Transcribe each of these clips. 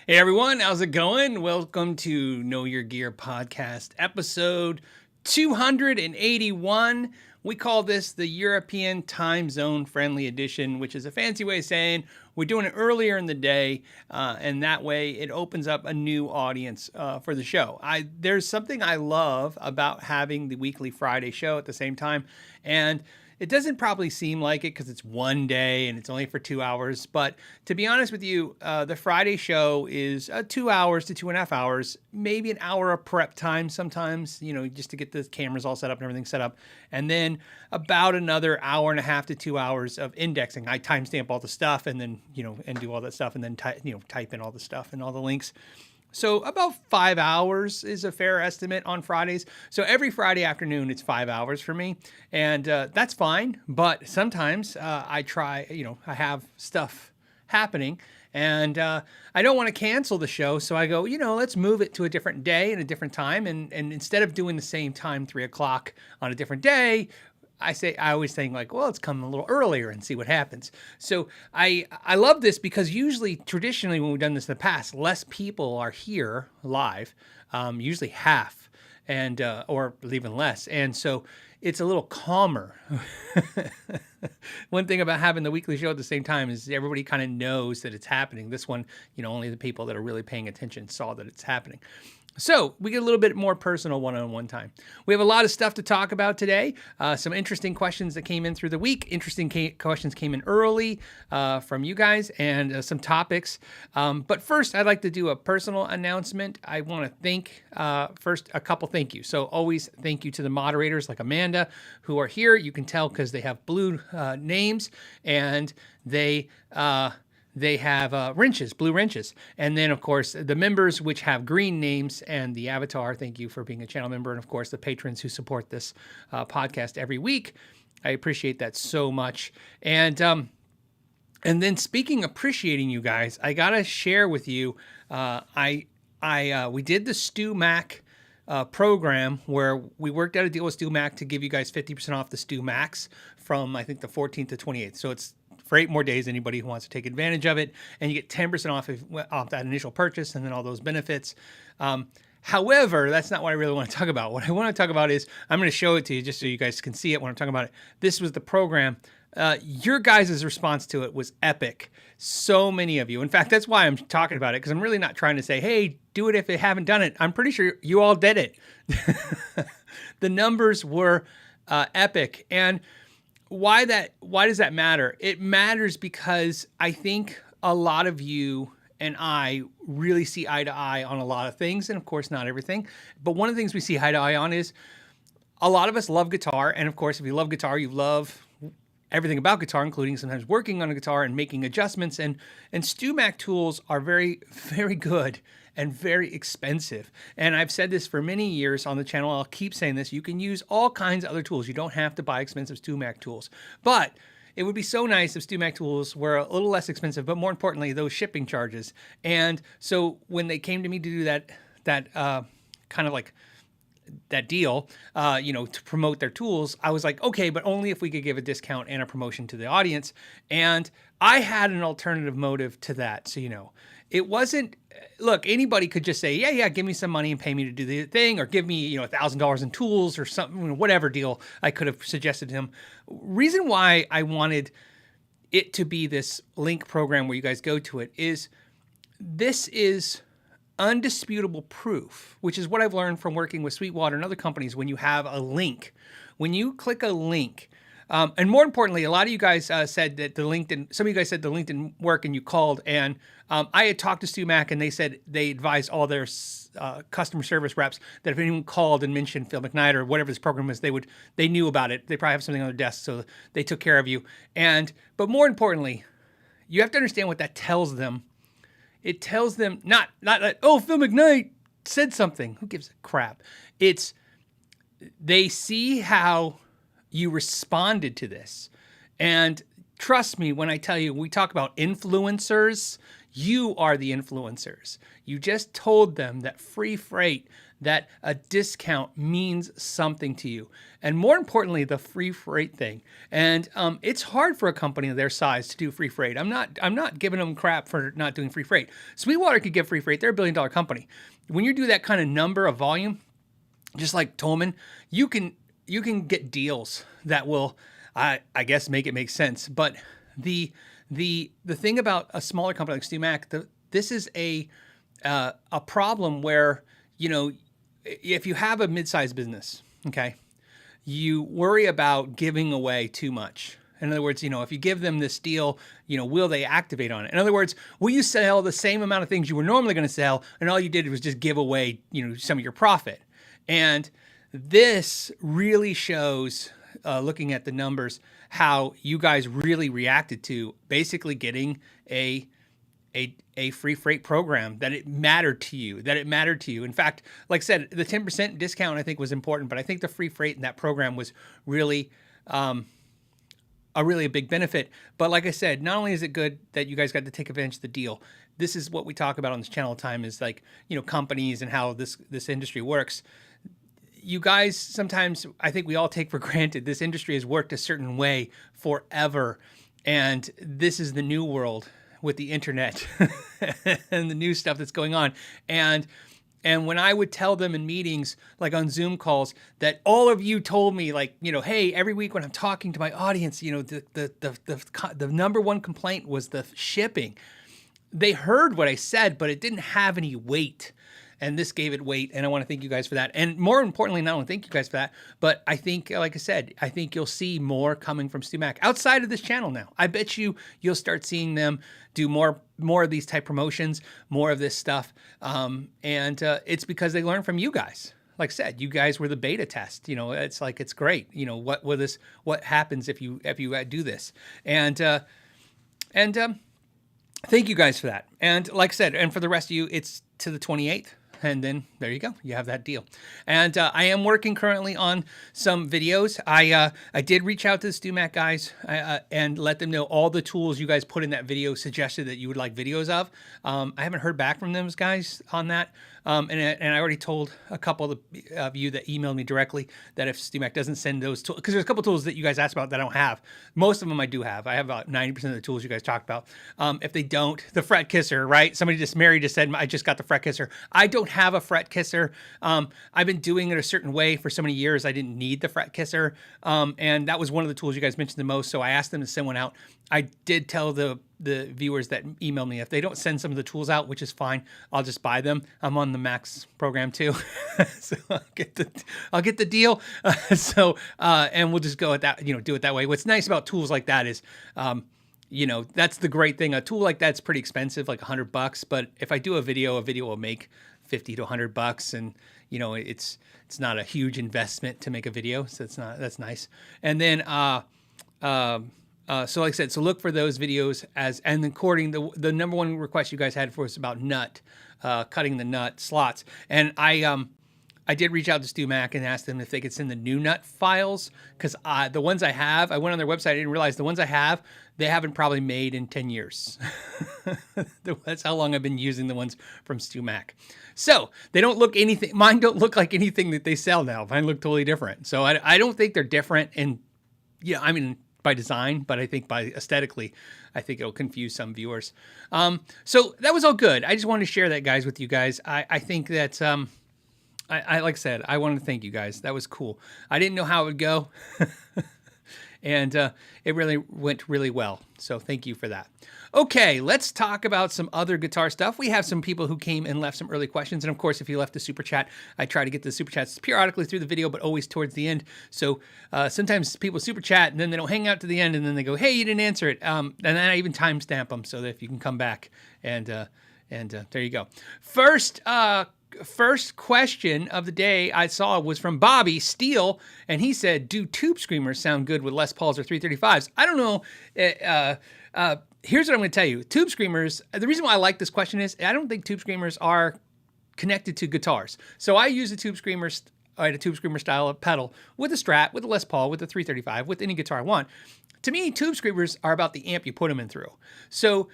Hey everyone, how's it going? Welcome to Know Your Gear podcast, episode 281. We call this the European Time Zone Friendly Edition, which is a fancy way of saying we're doing it earlier in the day, and that way it opens up a new audience for the show. There's something I love about having the weekly Friday show at the same time, and it doesn't probably seem like it because it's one day and it's only for 2 hours. But to be honest with you, the Friday show is 2 hours to 2.5 hours, maybe an hour of prep time sometimes, just to get the cameras all set up and everything set up. And then about another hour and a half to 2 hours of indexing. I timestamp all the stuff and then, and do all that stuff and then type in all the stuff and all the links. So about 5 hours is a fair estimate on Fridays. So every Friday afternoon, it's 5 hours for me. And that's fine. But sometimes I try, I have stuff happening and I don't want to cancel the show. So I go, let's move it to a different day and a different time. And instead of doing the same time, 3 o'clock on a different day, I always think like, well, let's come a little earlier and see what happens. So I love this because traditionally, when we've done this in the past, less people are here live, usually half and, or even less. And so it's a little calmer. One thing about having the weekly show at the same time is everybody kind of knows that it's happening. This one, only the people that are really paying attention saw that it's happening. So we get a little bit more personal one-on-one time. We have a lot of stuff to talk about today. Some interesting questions that came in through the week. Interesting questions came in early from you guys and some topics. But first, I'd like to do a personal announcement. I want to thank first a couple thank you. So always thank you to the moderators like Amanda who are here. You can tell because they have blue names and they have wrenches, blue wrenches. And then, of course, the members, which have green names, and the avatar. Thank you for being a channel member. And, of course, the patrons who support this podcast every week. I appreciate that so much. And then speaking appreciating you guys, I got to share with you, we did the Stu Mac program where we worked out a deal with Stu Mac to give you guys 50% off the Stu Macs from, I think, the 14th to 28th. So it's for 8 more days, anybody who wants to take advantage of it, and you get 10% off that initial purchase and then all those benefits. However, that's not what I really want to talk about. What I want to talk about is, I'm going to show it to you just so you guys can see it when I'm talking about it. This was the program. Your guys' response to it was epic. So many of you. In fact, that's why I'm talking about it, because I'm really not trying to say, hey, do it if you haven't done it. I'm pretty sure you all did it. The numbers were epic. And why does that matter? It matters because I think a lot of you and I really see eye to eye on a lot of things, and of course not everything. But one of the things we see eye to eye on is a lot of us love guitar, and of course if you love guitar, you love everything about guitar, including sometimes working on a guitar and making adjustments. And Stu Mac tools are very, very good and very expensive. And I've said this for many years on the channel. I'll keep saying this. You can use all kinds of other tools. You don't have to buy expensive Stu Mac tools. But it would be so nice if Stu Mac tools were a little less expensive, but more importantly, those shipping charges. And so when they came to me to do that kind of like that deal, to promote their tools, I was like, okay, but only if we could give a discount and a promotion to the audience. And I had an alternative motive to that. So, it wasn't, look, anybody could just say, yeah, give me some money and pay me to do the thing, or give me, $1,000 in tools or something, whatever deal I could have suggested to him. Reason why I wanted it to be this link program where you guys go to it is this is undisputable proof, which is what I've learned from working with Sweetwater and other companies. When you have a link, when you click a link, and more importantly, a lot of you guys said that some of you guys said the link didn't work and you called, and I had talked to Stu Mac and they said they advised all their customer service reps that if anyone called and mentioned Phil McKnight or whatever this program is, they knew about it. They probably have something on their desk, so they took care of you. But more importantly, you have to understand what that tells them. It tells them not that, oh, Phil McKnight said something. Who gives a crap? It's they see how you responded to this. And trust me when I tell you, we talk about influencers. You are the influencers. You just told them that free freight, that a discount means something to you. And more importantly, the free freight thing. And it's hard for a company of their size to do free freight. I'm not giving them crap for not doing free freight. Sweetwater could give free freight. They're $1 billion company. When you do that kind of number of volume, just like Tolman, you can get deals that will, I guess, make it make sense. But the thing about a smaller company like StewMac, this is a problem where, you know, if you have a mid-sized business, okay, you worry about giving away too much. In other words, you know, if you give them this deal, you know, will they activate on it? In other words, will you sell the same amount of things you were normally going to sell, and all you did was just give away, you know, some of your profit? And this really shows, looking at the numbers, how you guys really reacted to basically getting a free freight program, that it mattered to you, In fact, like I said, the 10% discount I think was important, but I think the free freight in that program was really a big benefit. But like I said, not only is it good that you guys got to take advantage of the deal, this is what we talk about on this channel all the time, is like, you know, companies and how this industry works. You guys, sometimes I think we all take for granted this industry has worked a certain way forever. And this is the new world with the internet and the new stuff that's going on. And when I would tell them in meetings, like on Zoom calls, that all of you told me, like, you know, hey, every week when I'm talking to my audience, you know, the number one complaint was the shipping. They heard what I said, but it didn't have any weight. And this gave it weight, and I want to thank you guys for that. And more importantly, not only thank you guys for that, but I think, like I said, I think you'll see more coming from StewMac outside of this channel now. I bet you'll start seeing them do more of these type promotions, more of this stuff, and it's because they learn from you guys. Like I said, you guys were the beta test. You know, it's like, it's great. You know, what happens if you do this, and thank you guys for that. And like I said, and for the rest of you, it's to the 28th. And then there you go. You have that deal. And I am working currently on some videos. I did reach out to the StewMac guys and let them know all the tools you guys put in that video suggested that you would like videos of. I haven't heard back from those guys on that. And I already told a couple of you that emailed me directly that if StewMac doesn't send those tools, because there's a couple tools that you guys asked about that I don't have. Most of them I do have. I have about 90% of the tools you guys talked about. If they don't, the fret kisser, right? Mary just said, I just got the fret kisser. I don't have a fret kisser. I've been doing it a certain way for so many years. I didn't need the fret kisser. And that was one of the tools you guys mentioned the most. So I asked them to send one out. I did tell the viewers that email me, if they don't send some of the tools out, which is fine, I'll just buy them. I'm on the Max program too. So I'll get the deal. And we'll just go at that, you know, do it that way. What's nice about tools like that is, you know, that's the great thing. A tool like that's pretty expensive, like $100. But if I do a video will make $50 to $100, and you know, it's not a huge investment to make a video, so that's nice. And then so like I said, so look for those videos and according the number one request you guys had for us about cutting the nut slots, and I did reach out to StewMac and ask them if they could send the new nut files, because the ones I have, I went on their website, I didn't realize the ones I have, they haven't probably made in 10 years. That's how long I've been using the ones from StewMac. So they don't look anything, mine don't look like anything that they sell now. Mine look totally different. So I don't think they're different I mean, by design, but I think by aesthetically, I think it'll confuse some viewers. So that was all good. I just wanted to share that, guys, with you guys. I think that, I like I said, I wanted to thank you guys. That was cool. I didn't know how it would go. And it really went really well. So thank you for that. Okay, let's talk about some other guitar stuff. We have some people who came and left some early questions. And of course, if you left a super chat, I try to get the super chats periodically through the video, but always towards the end. So sometimes people super chat and then they don't hang out to the end and then they go, hey, you didn't answer it. And then I even timestamp them so that if you can come back and there you go. First question of the day I saw was from Bobby Steele, and he said, do tube screamers sound good with Les Pauls or 335s? I don't know. Here's what I'm going to tell you. Tube screamers, the reason why I like this question is I don't think tube screamers are connected to guitars. So I use a tube screamer style of pedal with a Strat, with a Les Paul, with a 335, with any guitar I want. To me, tube screamers are about the amp you put them in through. So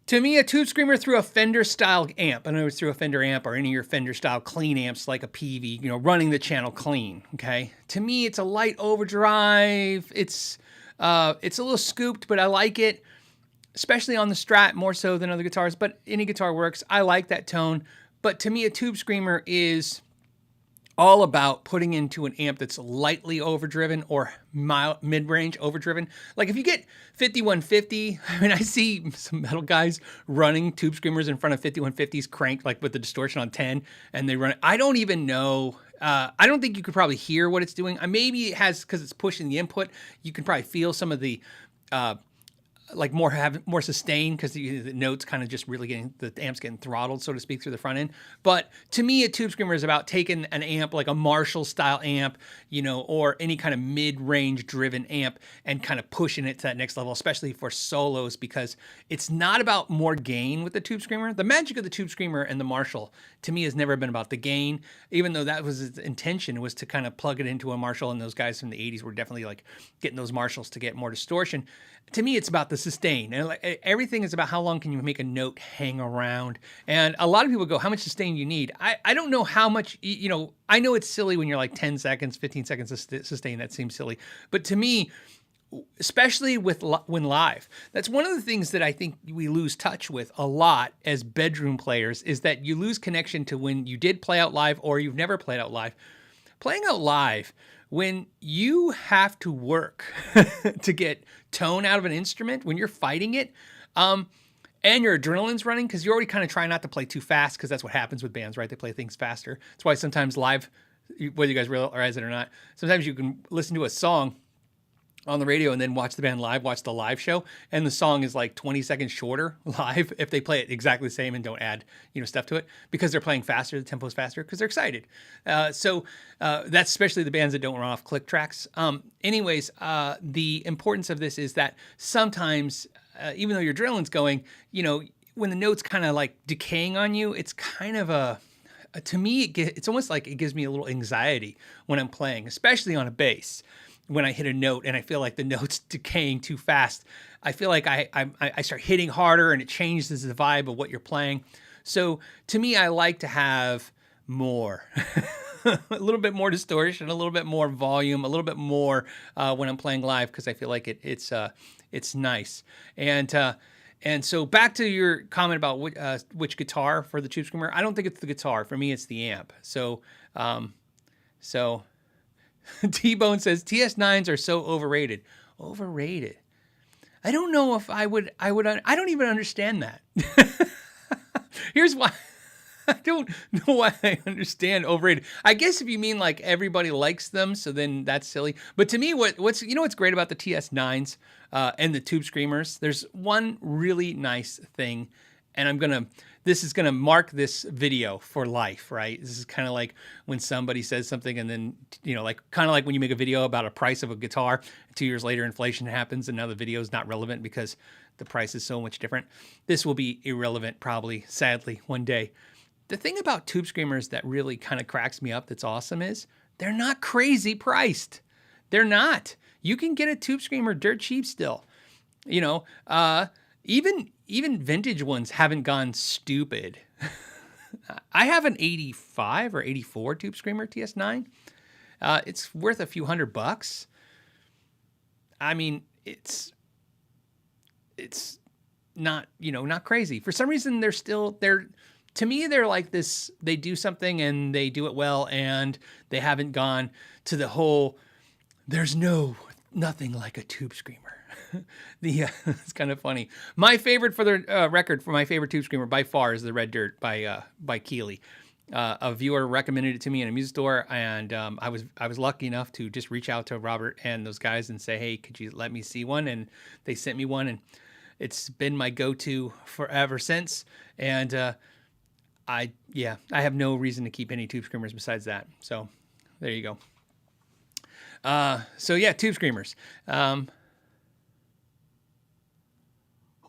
To me, a tube screamer through a Fender style amp, in other words, through a Fender amp or any of your Fender style clean amps like a PV, running the channel clean. Okay. To me, it's a light overdrive. It's a little scooped, but I like it, especially on the Strat more so than other guitars. But any guitar works. I like that tone. But to me, a tube screamer is all about putting into an amp that's lightly overdriven or mid-range overdriven. Like if you get 5150, I mean, I see some metal guys running tube screamers in front of 5150s cranked like with the distortion on 10, and they run it. I don't even know. I don't think you could probably hear what it's doing. Maybe it has, because it's pushing the input, you can probably feel some of the like more sustain, because the notes kind of just really the amp's getting throttled, so to speak, through the front end. But to me, a tube screamer is about taking an amp like a Marshall style amp, or any kind of mid-range driven amp, and kind of pushing it to that next level, especially for solos, because it's not about more gain with the tube screamer. The magic of the tube screamer and the Marshall to me has never been about the gain, even though that was its intention, was to kind of plug it into a Marshall, and those guys from the 80s were definitely like getting those Marshalls to get more distortion. To me, it's about the sustain, and like everything is about how long can you make a note hang around. And a lot of people go, how much sustain you need? I don't know how much, I know it's silly when you're like 10 seconds, 15 seconds of sustain. That seems silly. But to me, especially when live, that's one of the things that I think we lose touch with a lot as bedroom players, is that you lose connection to when you did play out live or you've never played out live. Playing out live, when you have to work to get tone out of an instrument, when you're fighting it, and your adrenaline's running, because you're already kind of trying not to play too fast, because that's what happens with bands, right? They play things faster. That's why sometimes live, whether you guys realize it or not, sometimes you can listen to a song on the radio and then watch the band live, watch the live show, and the song is like 20 seconds shorter live if they play it exactly the same and don't add stuff to it, because they're playing faster, the tempo's faster, because they're excited. So that's especially the bands that don't run off click tracks. Anyways, the importance of this is that sometimes, even though your adrenaline's going, when the note's kind of like decaying on you, it's kind of to me, it's almost like it gives me a little anxiety when I'm playing, especially on a bass. When I hit a note and I feel like the note's decaying too fast, I feel like I start hitting harder, and it changes the vibe of what you're playing. So to me, I like to have more, a little bit more distortion, a little bit more volume, a little bit more when I'm playing live, because I feel like it's nice. And so back to your comment about which guitar for the tube screamer, I don't think it's the guitar. For me, it's the amp. So T-Bone says TS9s are so overrated. Overrated. I don't know if I don't even understand that. Here's why. I don't know why I understand overrated. I guess if you mean like everybody likes them, so then that's silly. But to me, what's great about the TS9s and the tube screamers, there's one really nice thing, and this is gonna mark this video for life, right? This is kind of like when somebody says something, and then kind of like when you make a video about a price of a guitar, 2 years later inflation happens, and now the video is not relevant because the price is so much different. This will be irrelevant probably, sadly, one day. The thing about tube screamers that really kind of cracks me up, that's awesome, is they're not crazy priced. They're not. You can get a tube screamer dirt cheap still. Even vintage ones haven't gone stupid. I have an 85 or 84 tube screamer TS9. It's worth a few $100. I mean, it's not, not crazy. For some reason, to me, they're like this, they do something and they do it well, and they haven't gone to the whole, there's nothing like a tube screamer. It's kind of funny. My favorite, for the record, for my favorite tube screamer by far is the Red Dirt by Keeley. A viewer recommended it to me in a music store, and I was lucky enough to just reach out to Robert and those guys and say, hey, could you let me see one? And they sent me one, and it's been my go-to forever since. And I have no reason to keep any tube screamers besides that. So there you go. Tube screamers. Hold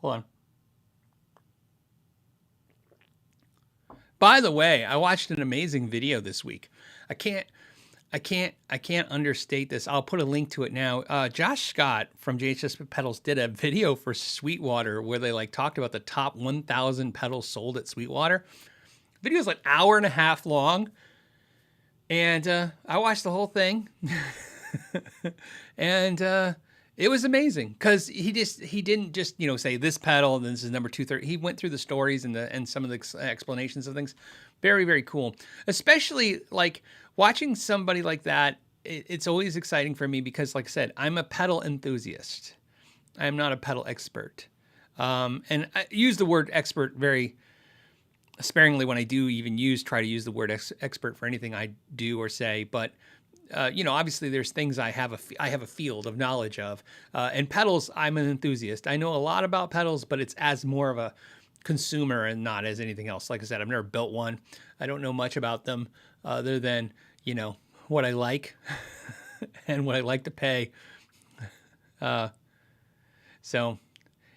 on. By the way, I watched an amazing video this week. I can't understate this. I'll put a link to it now. Josh Scott from JHS Pedals did a video for Sweetwater where they like talked about the top 1,000 pedals sold at Sweetwater. The video is like an hour and a half long, and I watched the whole thing, and it was amazing because he didn't just say this pedal and this is number 230. He went through the stories and some of the explanations of things. Very, very cool. Especially like watching somebody like that. It's always exciting for me because, like I said, I'm a pedal enthusiast. I'm not a pedal expert, and I use the word expert very sparingly when I do even try to use the word expert for anything I do or say, but obviously there's things I have a field of knowledge of, and pedals, I'm an enthusiast. I know a lot about pedals, but it's as more of a consumer and not as anything else. Like I said, I've never built one. I don't know much about them other than, what I like and what I like to pay. So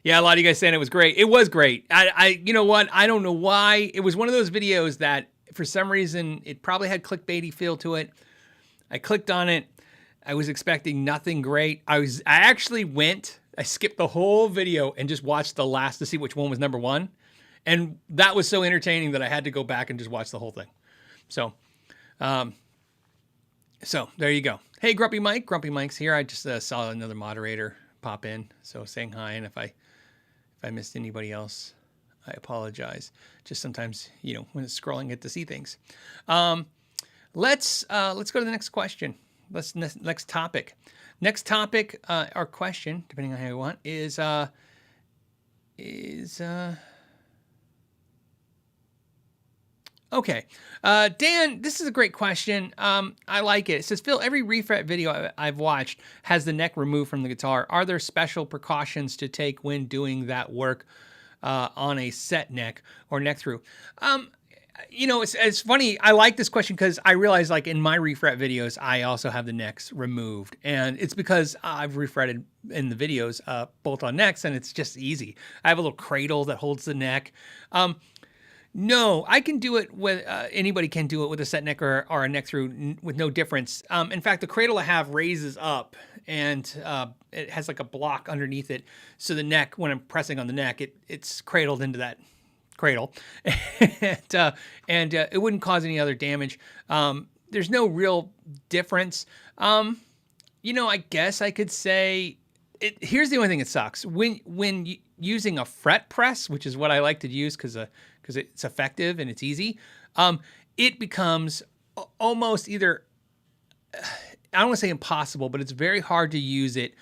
yeah, a lot of you guys saying it was great. It was great. You know what? I don't know why. It was one of those videos that for some reason it probably had clickbaity feel to it. I clicked on it. I was expecting nothing great. I skipped the whole video and just watched the last to see which one was number one. And that was so entertaining that I had to go back and just watch the whole thing. So there you go. Hey, Grumpy Mike. Grumpy Mike's here. I just saw another moderator pop in. So saying hi. And if I missed anybody else, I apologize. Just sometimes, when it's scrolling, get to see things. Let's go to the next question. Next topic. Next topic, or question, depending on how you want, is okay. Dan, this is a great question. I like it. It says, Phil, every refret video I've watched has the neck removed from the guitar. Are there special precautions to take when doing that work on a set neck or neck through? It's funny. I like this question because I realize, like, in my refret videos, I also have the necks removed. And it's because I've refretted in the videos bolt-on necks, and it's just easy. I have a little cradle that holds the neck. No, I can do it with, anybody can do it with a set neck or a neck through with no difference. In fact, the cradle I have raises up, and it has like a block underneath it. So the neck, when I'm pressing on the neck, it's cradled into that cradle, and it wouldn't cause any other damage. There's no real difference. I guess I could say here's the only thing that sucks when using a fret press, which is what I like to use because it's effective and it's easy. It becomes almost either, I don't want to say impossible, but it's very hard to use it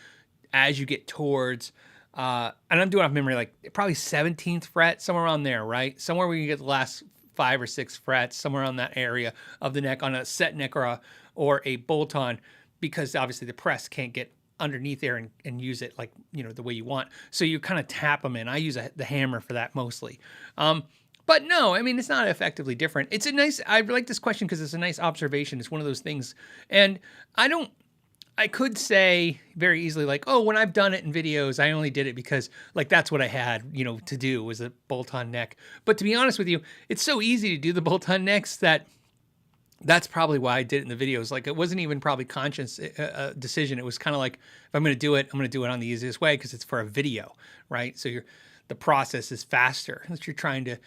as you get towards, and I'm doing off memory, like probably 17th fret, somewhere around there, right? Somewhere where you get the last 5 or 6 frets, somewhere on that area of the neck on a set neck or a bolt-on, because obviously the press can't get underneath there and use it like, the way you want. So you kind of tap them in. I use the hammer for that mostly. But no, I mean, it's not effectively different. I like this question because it's a nice observation. It's one of those things. And I could say very easily, like, oh, when I've done it in videos, I only did it because, like, that's what I had, to do was a bolt-on neck. But to be honest with you, it's so easy to do the bolt-on necks that's probably why I did it in the videos. Like, it wasn't even probably conscious decision. It was kind of like, if I'm going to do it, I'm going to do it on the easiest way because it's for a video, right? So the process is faster. You're trying to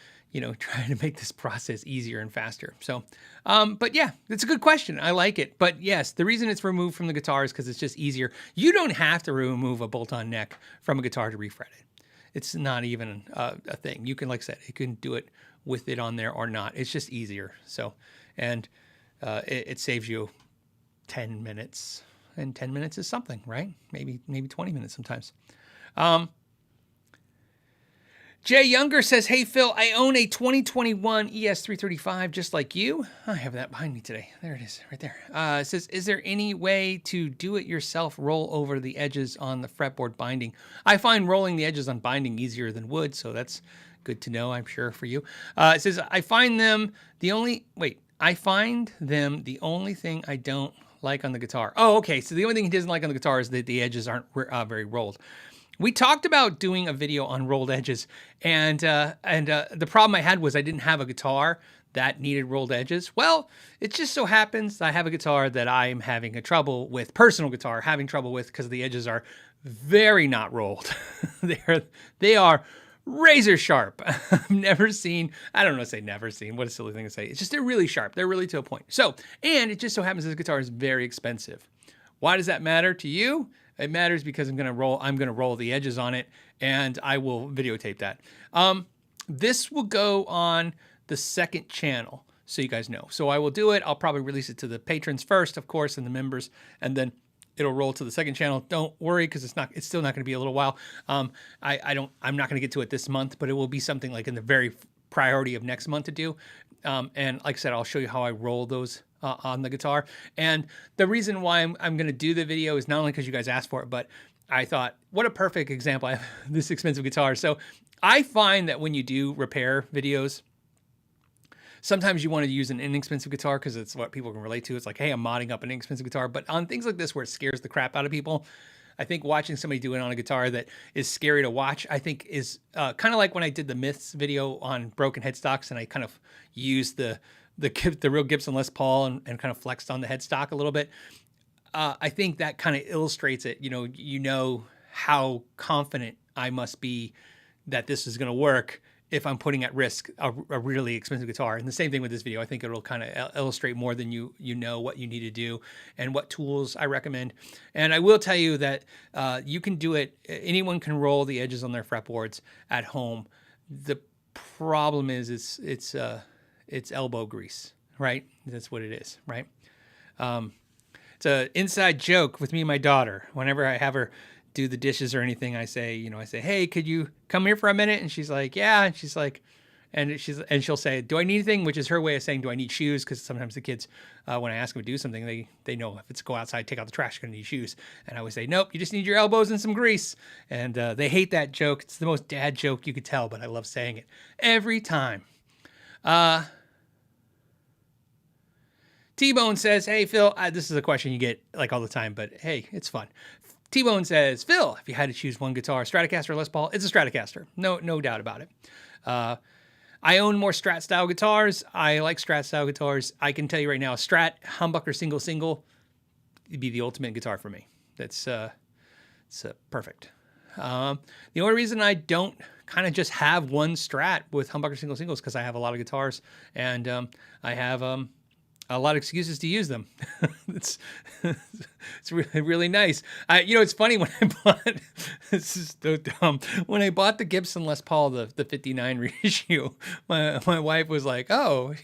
make this process easier and faster. So, but yeah, it's a good question. I like it. But yes, the reason it's removed from the guitar is because it's just easier. You don't have to remove a bolt-on neck from a guitar to refret it. It's not even a thing. You can, like I said, you can do it with it on there or not. It's just easier. So, and it saves you 10 minutes, and 10 minutes is something, right? Maybe 20 minutes sometimes. Jay Younger says, hey, Phil, I own a 2021 ES335 just like you. I have that behind me today. There it is, right there. It says, is there any way to do-it-yourself roll over the edges on the fretboard binding? I find rolling the edges on binding easier than wood, so that's good to know, I'm sure, for you. It says, I find them the only thing I don't like on the guitar. Oh, okay, so the only thing he doesn't like on the guitar is that the edges aren't very rolled. We talked about doing a video on rolled edges, and the problem I had was I didn't have a guitar that needed rolled edges? Well, it just so happens I have a guitar that I'm having a trouble with, personal guitar, having trouble with because the edges are very not rolled. They are razor sharp. I've never seen, I don't know, say never seen, what a silly thing to say. It's just, they're really sharp. They're really to a point. So, and it just so happens this guitar is very expensive. Why does that matter to you? It matters because I'm going to roll the edges on it, and I will videotape that. This will go on the second channel, so you guys know. So I will do it. I'll probably release it to the patrons first, of course, and the members, and then it'll roll to the second channel. Don't worry, because it's still not going to be a little while. I'm not going to get to it this month, but it will be something like in the very priority of next month to do. And like I said, I'll show you how I roll those on the guitar. And the reason why I'm going to do the video is not only because you guys asked for it, but I thought, what a perfect example. I have this expensive guitar. So I find that when you do repair videos, sometimes you want to use an inexpensive guitar because it's what people can relate to. It's like, hey, I'm modding up an inexpensive guitar. But on things like this where it scares the crap out of people, I think watching somebody do it on a guitar that is scary to watch, I think is kind of like when I did the Myths video on broken headstocks, and I kind of used the real Gibson Les Paul and kind of flexed on the headstock a little bit. I think that kind of illustrates it. You know how confident I must be that this is going to work if I'm putting at risk a really expensive guitar. And the same thing with this video. I think it'll kind of illustrate more than you know what you need to do and what tools I recommend. And I will tell you that you can do it. Anyone can roll the edges on their fretboards at home. The problem is it's elbow grease, right? That's what it is, right? It's an inside joke with me and my daughter. Whenever I have her do the dishes or anything, I say, hey, could you come here for a minute? And she's like, yeah. And she's like, and she'll say, do I need anything? Which is her way of saying, do I need shoes? Because sometimes the kids, when I ask them to do something, they know if it's go outside, take out the trash, you're gonna need shoes. And I always say, nope, you just need your elbows and some grease. And they hate that joke. It's the most dad joke you could tell, but I love saying it every time. T-Bone says, hey, Phil, this is a question you get like all the time, but hey, it's fun. T-Bone says, Phil, if you had to choose one guitar, Stratocaster or Les Paul, it's a Stratocaster. No doubt about it. I own more Strat style guitars. I like Strat style guitars. I can tell you right now, a Strat humbucker single, it'd be the ultimate guitar for me. It's perfect. The only reason I don't kind of just have one Strat with humbucker single is because I have a lot of guitars, and I have a lot of excuses to use them. It's really, really nice. It's funny when I bought, this is so dumb. When I bought the Gibson Les Paul, the 59 reissue, my wife was like, oh,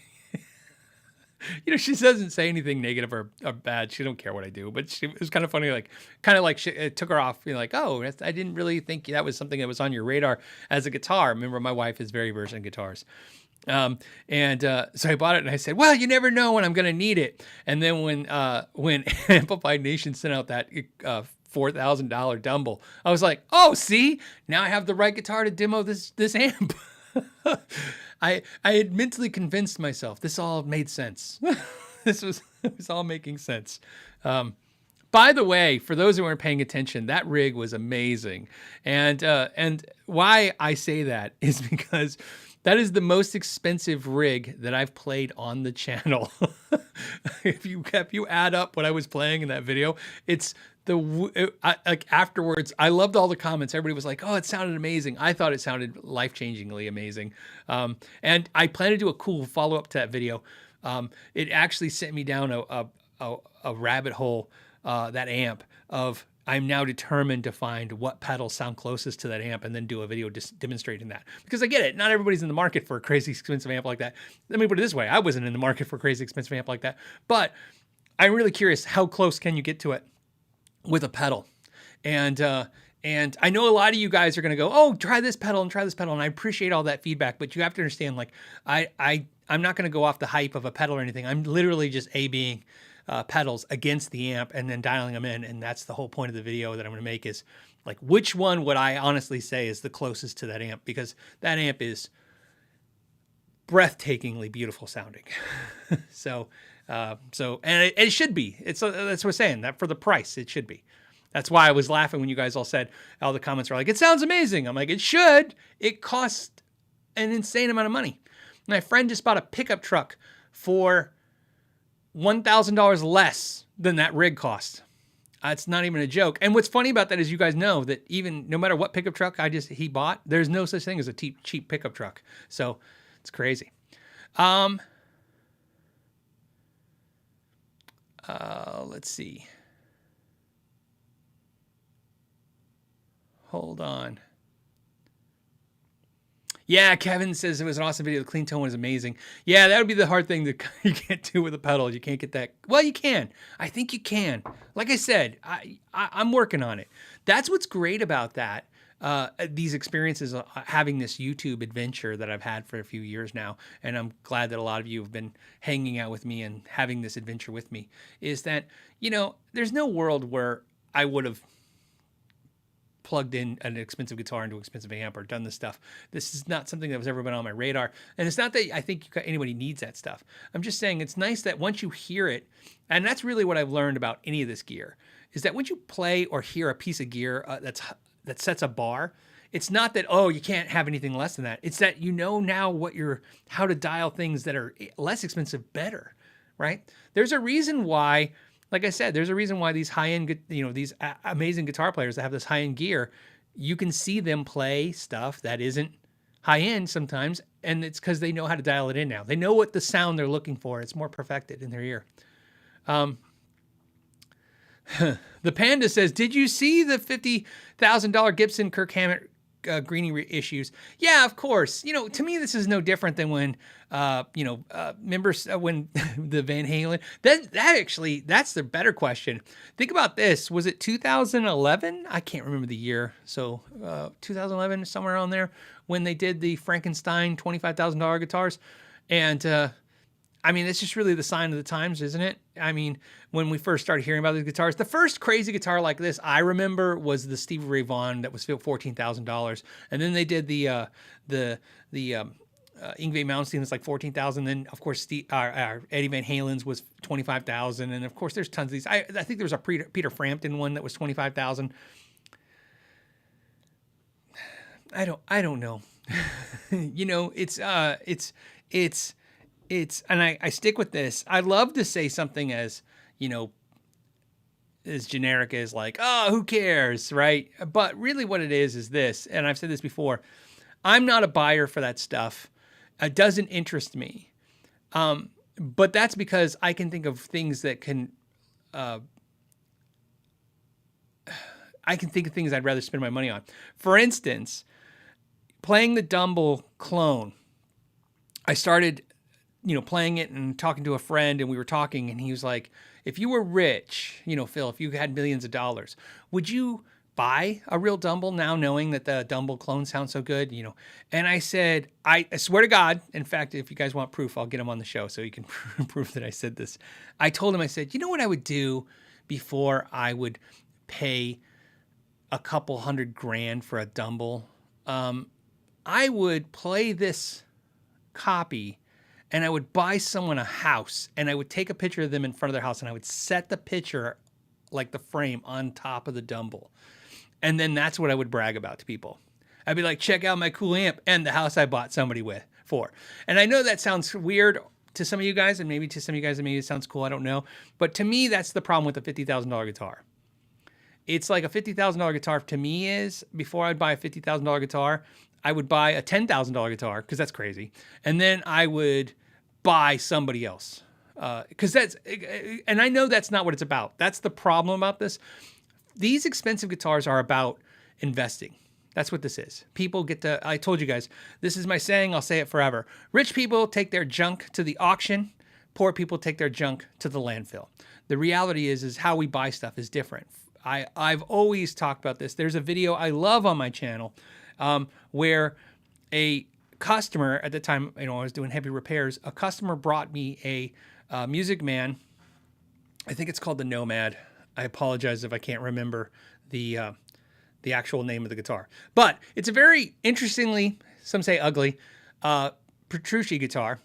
she doesn't say anything negative or bad. She don't care what I do, but it was kind of funny. It took her off. Like, oh, I didn't really think that was something that was on your radar as a guitar. Remember, my wife is very versed in guitars. So I bought it and I said, well, you never know when I'm going to need it. And then when Amplified Nation sent out that $4,000 Dumble, I was like, oh, see, now I have the right guitar to demo this amp. I had mentally convinced myself this all made sense. It was all making sense. By the way, for those who weren't paying attention, that rig was amazing. And why I say that is because that is the most expensive rig that I've played on the channel. If you add up what I was playing in that video, it's afterwards, I loved all the comments. Everybody was like, oh, it sounded amazing. I thought it sounded life-changingly amazing. And I plan to do a cool follow-up to that video. It actually sent me down a rabbit hole, that amp, of I'm now determined to find what pedals sound closest to that amp and then do a video demonstrating that. Because I get it. Not everybody's in the market for a crazy expensive amp like that. Let me put it this way. I wasn't in the market for a crazy expensive amp like that. But I'm really curious, how close can you get to it with a pedal? And I know a lot of you guys are going to go, oh, try this pedal and try this pedal. And I appreciate all that feedback. But you have to understand, like, I'm not going to go off the hype of a pedal or anything. I'm literally just A-Bing pedals against the amp and then dialing them in. And that's the whole point of the video that I'm going to make, is like, which one would I honestly say is the closest to that amp? Because that amp is breathtakingly beautiful sounding. And it should be. That's what I'm saying, that for the price, it should be. That's why I was laughing when you guys all said, all the comments were like, it sounds amazing. I'm like, it should. It costs an insane amount of money. My friend just bought a pickup truck for $1,000 less than that rig cost. It's not even a joke. And what's funny about that is you guys know that even no matter what pickup truck he bought, there's no such thing as a cheap pickup truck. So it's crazy. Let's see. Hold on. Yeah, Kevin says it was an awesome video. The clean tone was amazing. Yeah, that would be the hard thing that you can't do with a pedal. You can't get that. Well, you can. I think you can. Like I said, I'm working on it. That's what's great about that. These experiences, having this YouTube adventure that I've had for a few years now, and I'm glad that a lot of you have been hanging out with me and having this adventure with me, is that, there's no world where I would have plugged in an expensive guitar into an expensive amp or done this stuff. This is not something that was ever been on my radar. And it's not that I think anybody needs that stuff. I'm just saying it's nice that once you hear it, and that's really what I've learned about any of this gear, is that once you play or hear a piece of gear that sets a bar, it's not that, you can't have anything less than that. It's that now how to dial things that are less expensive better, right? There's a reason why, like I said, there's a reason why these high-end, these amazing guitar players that have this high-end gear, you can see them play stuff that isn't high-end sometimes, and it's because they know how to dial it in now. They know what the sound they're looking for. It's more perfected in their ear. The Panda says, did you see the $50,000 Gibson Kirk Hammett Greenie reissues? Yeah, of course. To me, this is no different than when, members, when the Van Halen, that's the better question. Think about this. Was it 2011? I can't remember the year. So 2011, somewhere around there, when they did the Frankenstein $25,000 guitars. And, it's just really the sign of the times, isn't it? When we first started hearing about these guitars, the first crazy guitar like this I remember was the Stevie Ray Vaughan that was $14,000, and then they did the Yngwie Malmsteen that's like $14,000. Then of course Eddie Van Halen's was $25,000, and of course there's tons of these. I think there was a Peter Frampton one that was $25,000. I don't know. It's and I stick with this. I love to say something as generic as like, who cares, right? But really what it is this, and I've said this before, I'm not a buyer for that stuff. It doesn't interest me. But that's because I can think of things that can, I can think of things I'd rather spend my money on. For instance, playing the Dumble clone. I started playing it and talking to a friend, and we were talking, and he was like, if you were rich, Phil, if you had millions of dollars, would you buy a real Dumble now knowing that the Dumble clone sounds so good? And I said, I swear to God, in fact, if you guys want proof, I'll get him on the show so you can prove that I said this. I told him, I said, what I would do before I would pay a couple $100,000 for a Dumble? I would play this copy, and I would buy someone a house, and I would take a picture of them in front of their house, and I would set the picture, like the frame, on top of the Dumble. And then that's what I would brag about to people. I'd be like, check out my cool amp and the house I bought somebody for. And I know that sounds weird to some of you guys, and maybe to some of you guys, maybe it sounds cool, I don't know. But to me, that's the problem with a $50,000 guitar. It's like a $50,000 guitar to me is, before I'd buy a $50,000 guitar, I would buy a $10,000 guitar, because that's crazy. And then I would buy somebody else. Because and I know that's not what it's about. That's the problem about this. These expensive guitars are about investing. That's what this is. People I told you guys, this is my saying, I'll say it forever. Rich people take their junk to the auction. Poor people take their junk to the landfill. The reality is how we buy stuff is different. I've always talked about this. There's a video I love on my channel where a customer, at the time, I was doing heavy repairs, a customer brought me a Music Man. I think it's called the Nomad. I apologize if I can't remember the actual name of the guitar. But it's a very interestingly, some say ugly, Petrucci guitar.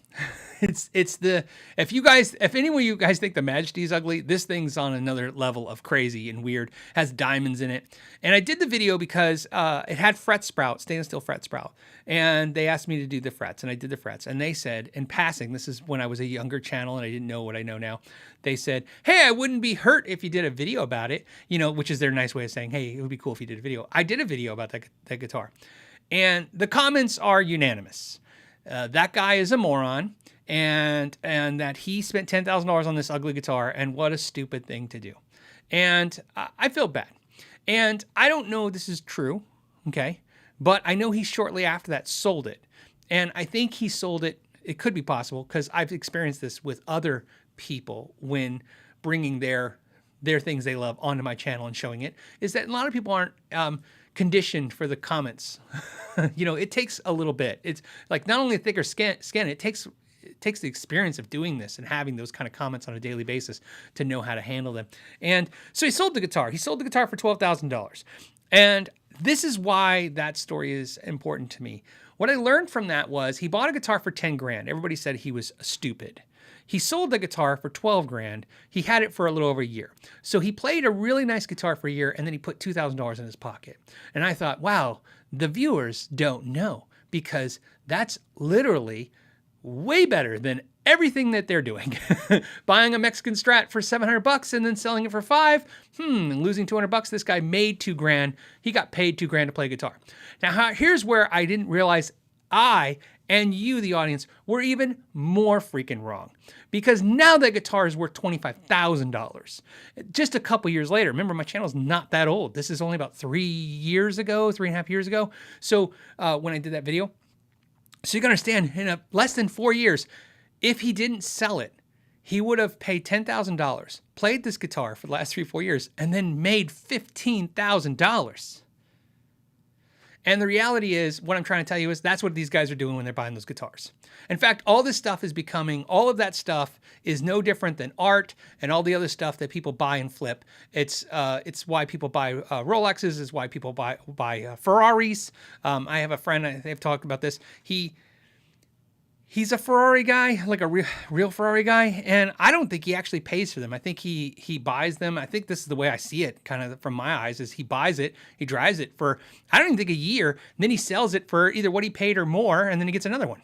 If any of you guys think the Majesty is ugly, this thing's on another level of crazy and weird. Has diamonds in it. And I did the video because it had fret sprout, stainless steel fret sprout. And they asked me to do the frets, and I did the frets. And they said, in passing, this is when I was a younger channel and I didn't know what I know now. They said, hey, I wouldn't be hurt if you did a video about it, which is their nice way of saying, hey, it would be cool if you did a video. I did a video about that guitar. And the comments are unanimous. That guy is a moron, and that he spent $10,000 on this ugly guitar, and what a stupid thing to do. And I feel bad. And I don't know if this is true, okay? But I know he shortly after that sold it. And I think he sold it, it could be possible, because I've experienced this with other people when bringing their things they love onto my channel and showing it, is that a lot of people aren't conditioned for the comments. It takes a little bit. It's like not only a thicker skin, it takes the experience of doing this and having those kind of comments on a daily basis to know how to handle them. And so he sold the guitar. He sold the guitar for $12,000. And this is why that story is important to me. What I learned from that was he bought a guitar for 10 grand. Everybody said he was stupid. He sold the guitar for 12 grand. He had it for a little over a year. So he played a really nice guitar for a year, and then he put $2,000 in his pocket. And I thought, wow, the viewers don't know, because that's literally way better than everything that they're doing. Buying a Mexican Strat for $700 and then selling it for $5, and losing $200. This guy made 2 grand. He got paid 2 grand to play guitar. Now, here's where I didn't realize I and you, the audience, were even more freaking wrong. Because now that guitar is worth $25,000. Just a couple years later, remember my channel's not that old. This is only about 3 years ago, 3.5 years ago. So when I did that video, so you can understand, in less than 4 years, if he didn't sell it, he would have paid $10,000, played this guitar for the last 3-4 years, and then made $15,000. And the reality is, what I'm trying to tell you is that's what these guys are doing when they're buying those guitars. In fact, all this stuff is becoming, all of that stuff is no different than art and all the other stuff that people buy and flip. It's why people buy Rolexes, it's why people buy Ferraris. I have a friend, they've talked about this. He's a Ferrari guy, like a real Ferrari guy, and I don't think he actually pays for them. I think he buys them. I think this is the way I see it, kind of from my eyes, is he buys it, he drives it for, I don't even think a year, and then he sells it for either what he paid or more, and then he gets another one.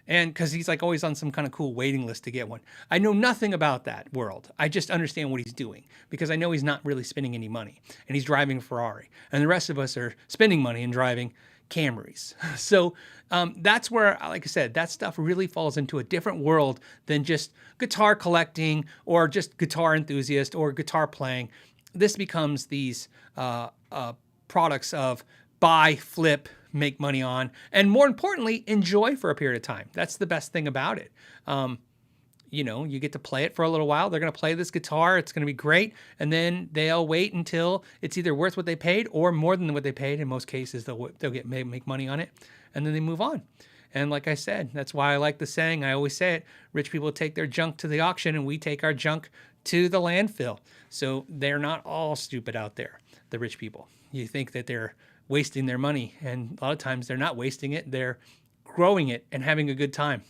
And because he's like always on some kind of cool waiting list to get one. I know nothing about that world. I just understand what he's doing, because I know he's not really spending any money, and he's driving a Ferrari, and the rest of us are spending money and driving Camrys. So that's where, like I said, that stuff really falls into a different world than just guitar collecting or just guitar enthusiast or guitar playing. This becomes these products of buy, flip, make money on, and more importantly, enjoy for a period of time. That's the best thing about it. You get to play it for a little while. They're going to play this guitar. It's going to be great. And then they'll wait until it's either worth what they paid or more than what they paid. In most cases, they'll make money on it, and then they move on. And like I said, that's why I like the saying. I always say it, rich people take their junk to the auction and we take our junk to the landfill. So they're not all stupid out there, the rich people. You think that they're wasting their money, and a lot of times they're not wasting it. They're growing it and having a good time.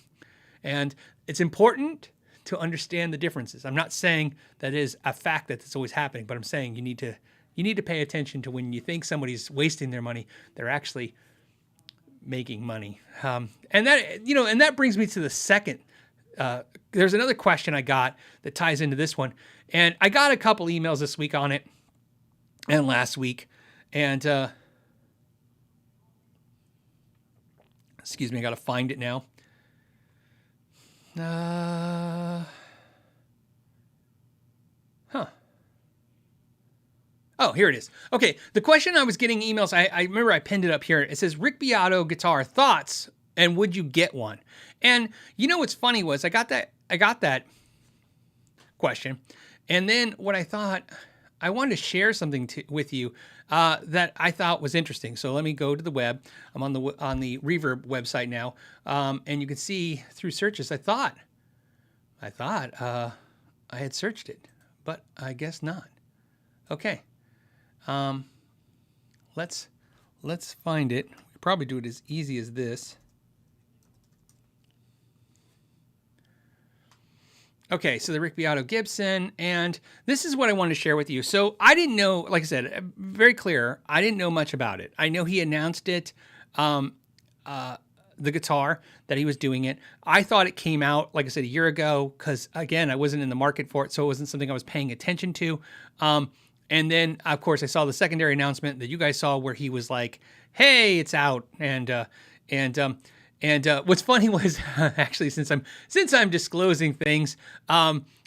And it's important to understand the differences. I'm not saying that is a fact that it's always happening, but I'm saying you need to pay attention to when you think somebody's wasting their money, they're actually making money. And that brings me to the second. There's another question I got that ties into this one, and I got a couple emails this week on it and last week, and excuse me, I got to find it now. Oh, here it is. Okay, the question I was getting emails, I remember I pinned it up here. It says, Rick Beato guitar thoughts, and would you get one? And you know what's funny was I got that question, and then what I thought, I wanted to share something with you that I thought was interesting. So let me go to the web. I'm on the Reverb website now, and you can see through searches. I thought I had searched it, but I guess not. Okay, let's find it. We could probably do it as easy as this. Okay, so the Rick Beato Gibson, and this is what I wanted to share with you. So I didn't know, like I said, very clear, I didn't know much about it. I know he announced it, um, the guitar that he was doing it. I thought it came out, like I said, a year ago, because again, I wasn't in the market for it, so it wasn't something I was paying attention to. And then, of course, I saw the secondary announcement that you guys saw where he was like, "Hey, it's out," and what's funny was actually since I'm disclosing things,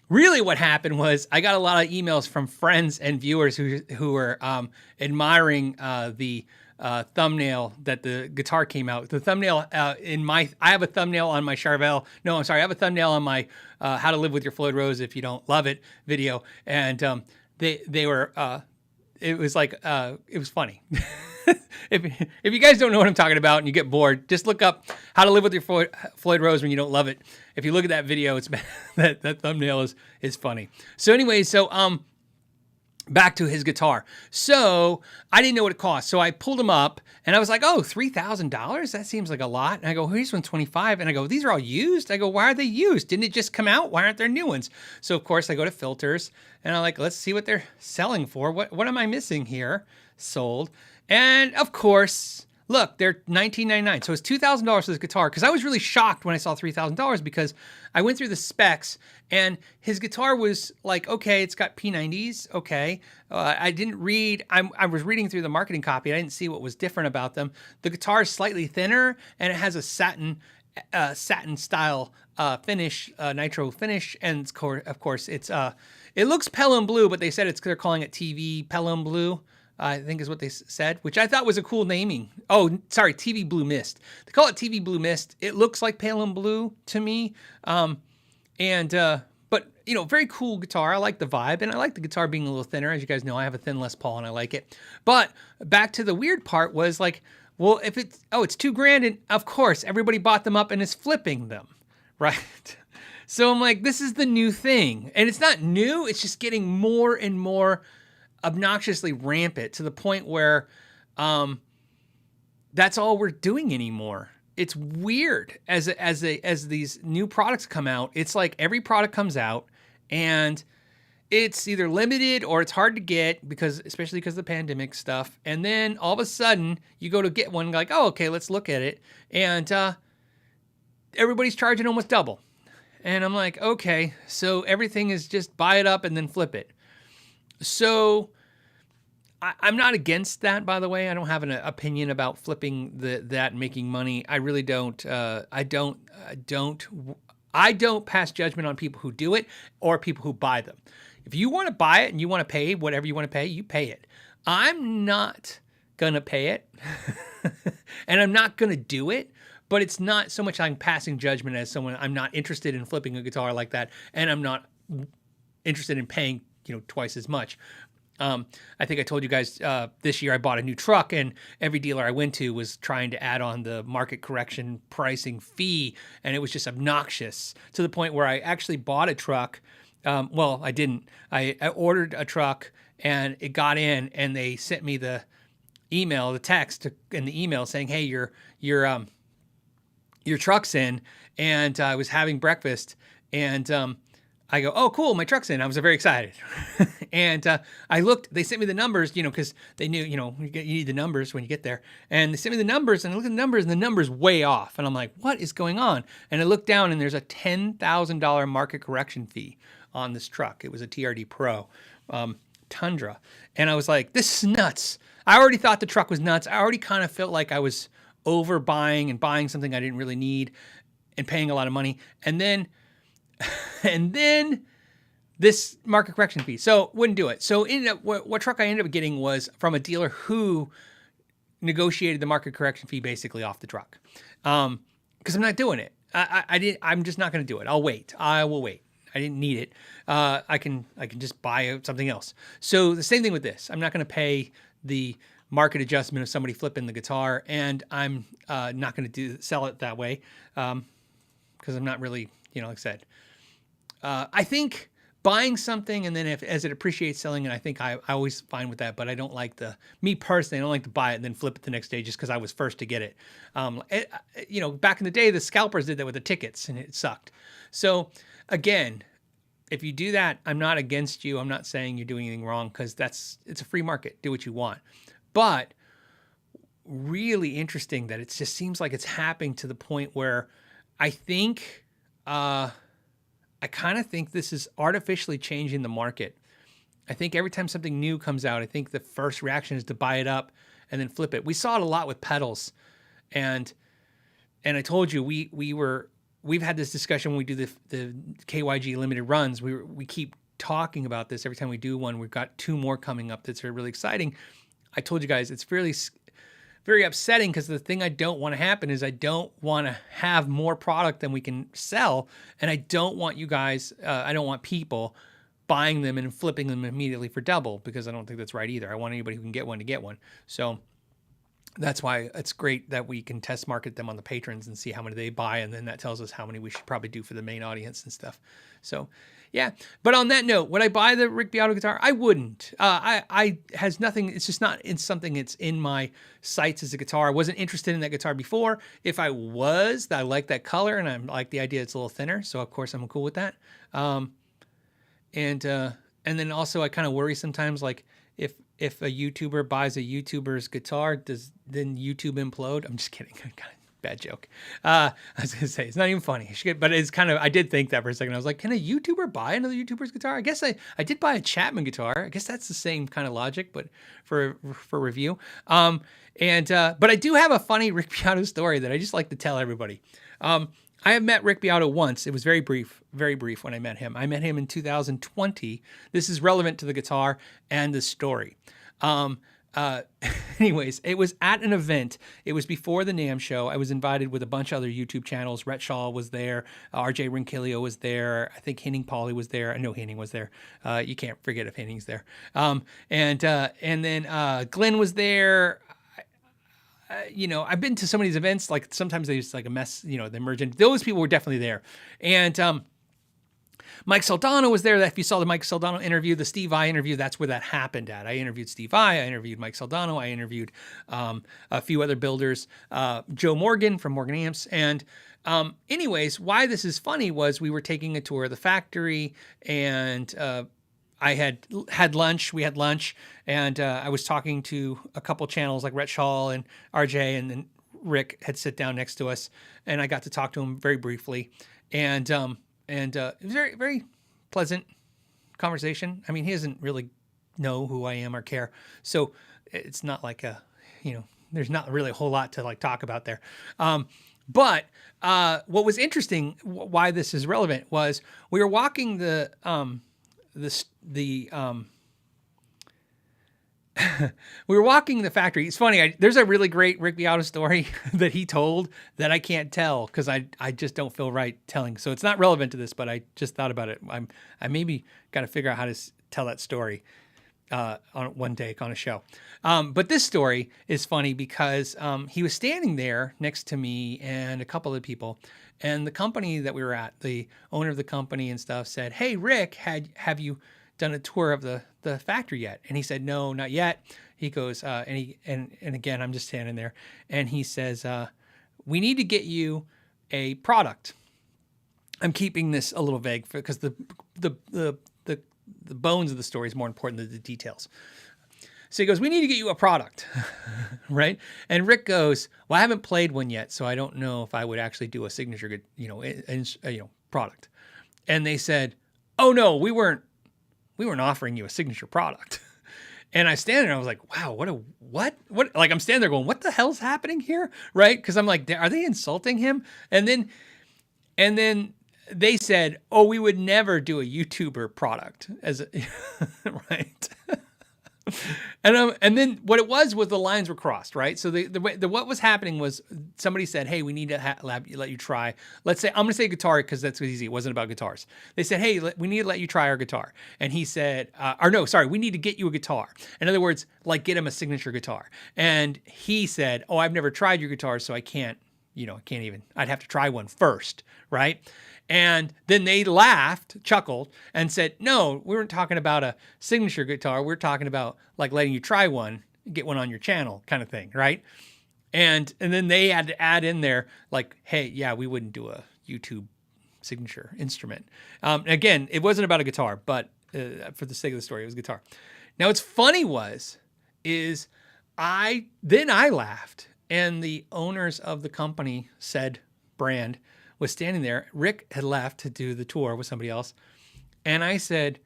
really what happened was I got a lot of emails from friends and viewers who were admiring the thumbnail that the guitar came out. The thumbnail I have a thumbnail on my Charvel. No, I'm sorry, I have a thumbnail on my How to Live with Your Floyd Rose If You Don't Love It video, and they were it was like it was funny. If you guys don't know what I'm talking about and you get bored, just look up How to Live with Your Floyd Rose When You Don't Love It. If you look at that video, it's that thumbnail is funny. So anyway, back to his guitar. So I didn't know what it cost. So I pulled him up and I was like, oh, $3,000? That seems like a lot. And I go, here's one 25. And I go, these are all used? I go, why are they used? Didn't it just come out? Why aren't there new ones? So of course I go to filters and I'm like, let's see what they're selling for. What am I missing here? Sold. And of course, look, they're $19.99. So it's $2,000 for this guitar. Because I was really shocked when I saw $3,000 because I went through the specs and his guitar was like, okay, it's got P90s. Okay. I didn't read, I was reading through the marketing copy. I didn't see what was different about them. The guitar is slightly thinner and it has a satin style finish, nitro finish. And of course, it looks Pelham Blue, but they said they're calling it TV Pelham Blue. I think is what they said, which I thought was a cool naming. Oh, sorry, TV Blue Mist. They call it TV Blue Mist. It looks like Pelham Blue to me. But very cool guitar. I like the vibe, and I like the guitar being a little thinner. As you guys know, I have a thin Les Paul, and I like it. But back to the weird part was like, well, if it's $2,000, and of course everybody bought them up and is flipping them, right? So I'm like, this is the new thing, and it's not new. It's just getting more and more obnoxiously rampant to the point where that's all we're doing anymore. It's weird as these new products come out. It's like every product comes out and it's either limited or it's hard to get especially because of the pandemic stuff. And then all of a sudden you go to get one like, oh, okay, let's look at it. And everybody's charging almost double. And I'm like, okay, so everything is just buy it up and then flip it. So I'm not against that, by the way. I don't have an opinion about flipping that and making money. I really don't. I don't pass judgment on people who do it or people who buy them. If you want to buy it and you want to pay whatever you want to pay, you pay it. I'm not gonna pay it, and I'm not gonna do it. But it's not so much I'm passing judgment as someone. I'm not interested in flipping a guitar like that, and I'm not interested in paying twice as much. I think I told you guys this year I bought a new truck, and every dealer I went to was trying to add on the market correction pricing fee, and it was just obnoxious to the point where I actually bought a truck. Well, I didn't. I ordered a truck, and it got in, and they sent me the text in the email saying, "Hey, your truck's in," and I was having breakfast, and I go, oh, cool, my truck's in. I was very excited. And I looked, they sent me the numbers, because they knew, you need the numbers when you get there. And they sent me the numbers, and I looked at the numbers, and the number's way off. And I'm like, what is going on? And I looked down, and there's a $10,000 market correction fee on this truck. It was a TRD Pro Tundra. And I was like, this is nuts. I already thought the truck was nuts. I already kind of felt like I was overbuying and buying something I didn't really need and paying a lot of money. And then this market correction fee. So wouldn't do it. So what truck I ended up getting was from a dealer who negotiated the market correction fee basically off the truck. Because I'm not doing it. I'm just not going to do it. I'll wait. I will wait. I didn't need it. I can just buy something else. So the same thing with this. I'm not going to pay the market adjustment of somebody flipping the guitar, and I'm not going to sell it that way because I'm not really, like I said. I think buying something and then as it appreciates, selling it, I think I always fine with that, but I don't like me personally, I don't like to buy it and then flip it the next day just because I was first to get it. Back in the day, the scalpers did that with the tickets and it sucked. So again, if you do that, I'm not against you. I'm not saying you're doing anything wrong, because it's a free market. Do what you want. But really interesting that it just seems like it's happening to the point where I think, I kind of think this is artificially changing the market. I think every time something new comes out, I think the first reaction is to buy it up and then flip it. We saw it a lot with pedals, and I told you we've had this discussion when we do the KYG limited runs. We keep talking about this every time we do one. We've got 2 more coming up that's really exciting. I told you guys it's very upsetting, because the thing I don't want to happen is I don't want to have more product than we can sell, and I don't want you guys, I don't want people buying them and flipping them immediately for double, because I don't think that's right either. I want anybody who can get one to get one. So that's why it's great that we can test market them on the patrons and see how many they buy, and then that tells us how many we should probably do for the main audience and stuff. So yeah, but on that note, would I buy the Rick Beato guitar? I wouldn't. I has nothing. It's just not in something. It's in my sights as a guitar. I wasn't interested in that guitar before. If I was, I like that color, and I like the idea it's a little thinner. So of course I'm cool with that. And then also I kind of worry sometimes, like if a YouTuber buys a YouTuber's guitar, does then YouTube implode? I'm just kidding. Bad joke. I was going to say, it's not even funny, but it's kind of, I did think that for a second. I was like, can a YouTuber buy another YouTuber's guitar? I guess I did buy a Chapman guitar. I guess that's the same kind of logic, but for review. But I do have a funny Rick Beato story that I just like to tell everybody. I have met Rick Beato once. It was very brief when I met him. I met him in 2020. This is relevant to the guitar and the story. Anyways, it was at an event. It was before the NAMM show. I was invited with a bunch of other YouTube channels. Rhett Shaw was there. RJ Rinkilio was there. I think Henning Pauly was there. I know Henning was there. You can't forget if Henning's there. And then Glenn was there. I've been to some of these events. Like sometimes they just like a mess. They merge in. Those people were definitely there. And Mike Saldano was there. If you saw the Mike Saldano interview, the Steve Vai interview, that's where that happened at. I interviewed Steve Vai. I interviewed Mike Saldano. I interviewed a few other builders, Joe Morgan from Morgan Amps. And anyways, why this is funny was we were taking a tour of the factory, and I had lunch. We had lunch, and I was talking to a couple channels like Rhett Shaw and RJ, and then Rick had sit down next to us, and I got to talk to him very briefly. And it was very, very pleasant conversation. I mean, he doesn't really know who I am or care. So it's not like there's not really a whole lot to like talk about there. But what was interesting, why this is relevant, was we were walking we were walking the factory. It's funny. There's a really great Rick Beato story that he told that I can't tell because I just don't feel right telling. So it's not relevant to this, but I just thought about it. I maybe got to figure out how to tell that story on one take on a show. But this story is funny because he was standing there next to me and a couple of people, and the company that we were at, the owner of the company and stuff, said, "Hey, Rick, have you done a tour of the factory yet?" And he said, "No, not yet." He goes, and again, I'm just standing there, and he says, "We need to get you a product." I'm keeping this a little vague because the bones of the story is more important than the details. So he goes, "We need to get you a product," right? And Rick goes, "Well, I haven't played one yet, so I don't know if I would actually do a signature, product." And they said, "Oh no, we weren't offering you a signature product." And I stand there and I was like, wow, what? Like I'm standing there going, what the hell's happening here? Right? Because I'm like, are they insulting him? And then they said, "Oh, we would never do a YouTuber product right?" And then what it was the lines were crossed, right? So what was happening was somebody said, "Hey, we need to let you try." Let's say, I'm going to say guitar because that's easy. It wasn't about guitars. They said, "Hey, we need to let you try our guitar." And he said, we need to get you a guitar. In other words, like get him a signature guitar. And he said, "Oh, I've never tried your guitar, so I can't even, I'd have to try one first." Right? And then they laughed, chuckled, and said, "No, we weren't talking about a signature guitar. We're talking about like letting you try one, get one on your channel kind of thing," right? And then they had to add in there like, "Hey, yeah, we wouldn't do a YouTube signature instrument. Again, it wasn't about a guitar, but for the sake of the story, it was a guitar. Now, what's funny is I laughed, and the owners of the company said brand was standing there. Rick had left to do the tour with somebody else. And I said,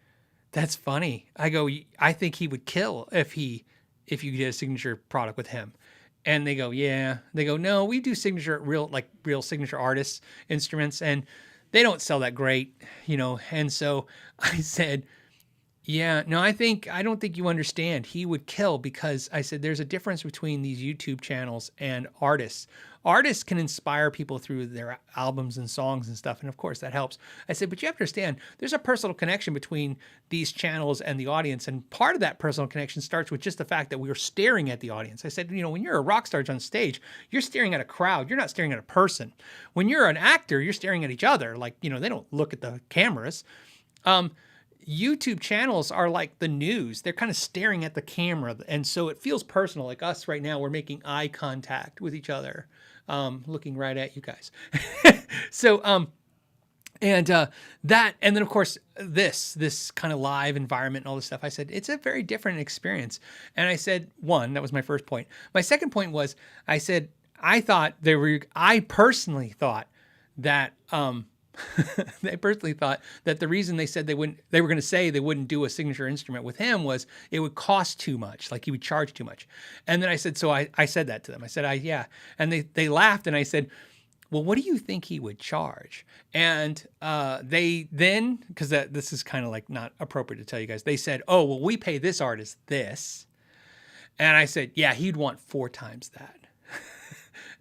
that's funny. I go, I think he would kill if you did a signature product with him. And they go, yeah. They go, no, we do real signature artists instruments, and they don't sell that great, And so I said, yeah, no, I don't think you understand. He would kill, because I said there's a difference between these YouTube channels and artists. Artists can inspire people through their albums and songs and stuff, and of course that helps. I said, but you have to understand, there's a personal connection between these channels and the audience, and part of that personal connection starts with just the fact that we are staring at the audience. I said, when you're a rock star on stage, you're staring at a crowd. You're not staring at a person. When you're an actor, you're staring at each other. Like, they don't look at the cameras. YouTube channels are like the news. They're kind of staring at the camera. And so it feels personal. Like us right now, we're making eye contact with each other, looking right at you guys. So, and then of course, this kind of live environment and all this stuff, I said, it's a very different experience. And I said, that was my first point. My second point was, I said, I personally thought that, the reason they said they were going to say they wouldn't do a signature instrument with him was it would cost too much, like he would charge too much. And then I said, so I said that to them. I said, yeah. And they laughed, and I said, well, what do you think he would charge? And they then, because this is kind of like not appropriate to tell you guys, they said, oh, well, we pay this artist this. And I said, yeah, he'd want 4 times that.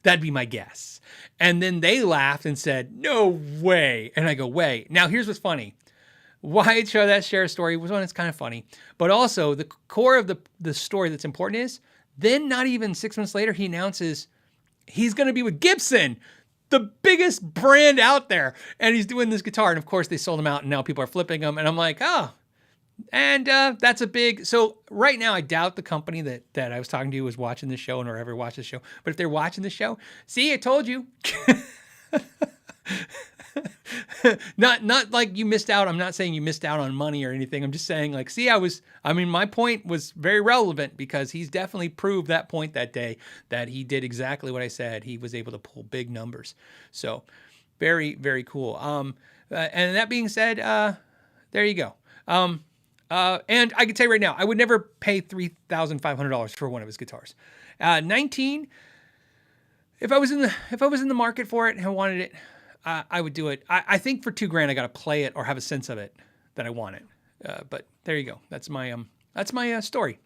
That'd be my guess. And then they laughed and said, no way. And I go, way. Now, here's what's funny. Why I share a story was one, it's kind of funny. But also, the core of the story that's important is, then not even 6 months later, he announces he's going to be with Gibson, the biggest brand out there. And he's doing this guitar. And of course, they sold him out, and now people are flipping them. And I'm like, oh. And that's so right now, I doubt the company that I was talking to was watching this show, nor ever watched the show. But if they're watching the show, see, I told you. Not like you missed out. I'm not saying you missed out on money or anything. I'm just saying, like, see, my point was very relevant, because he's definitely proved that point that day, that he did exactly what I said. He was able to pull big numbers. So very, very cool. And that being said, there you go. And I can tell you right now, I would never pay $3,500 for one of his guitars. 19, if I was in the market for it and I wanted it, I would do it. I think for $2,000, I got to play it or have a sense of it that I want it. But there you go. That's my story.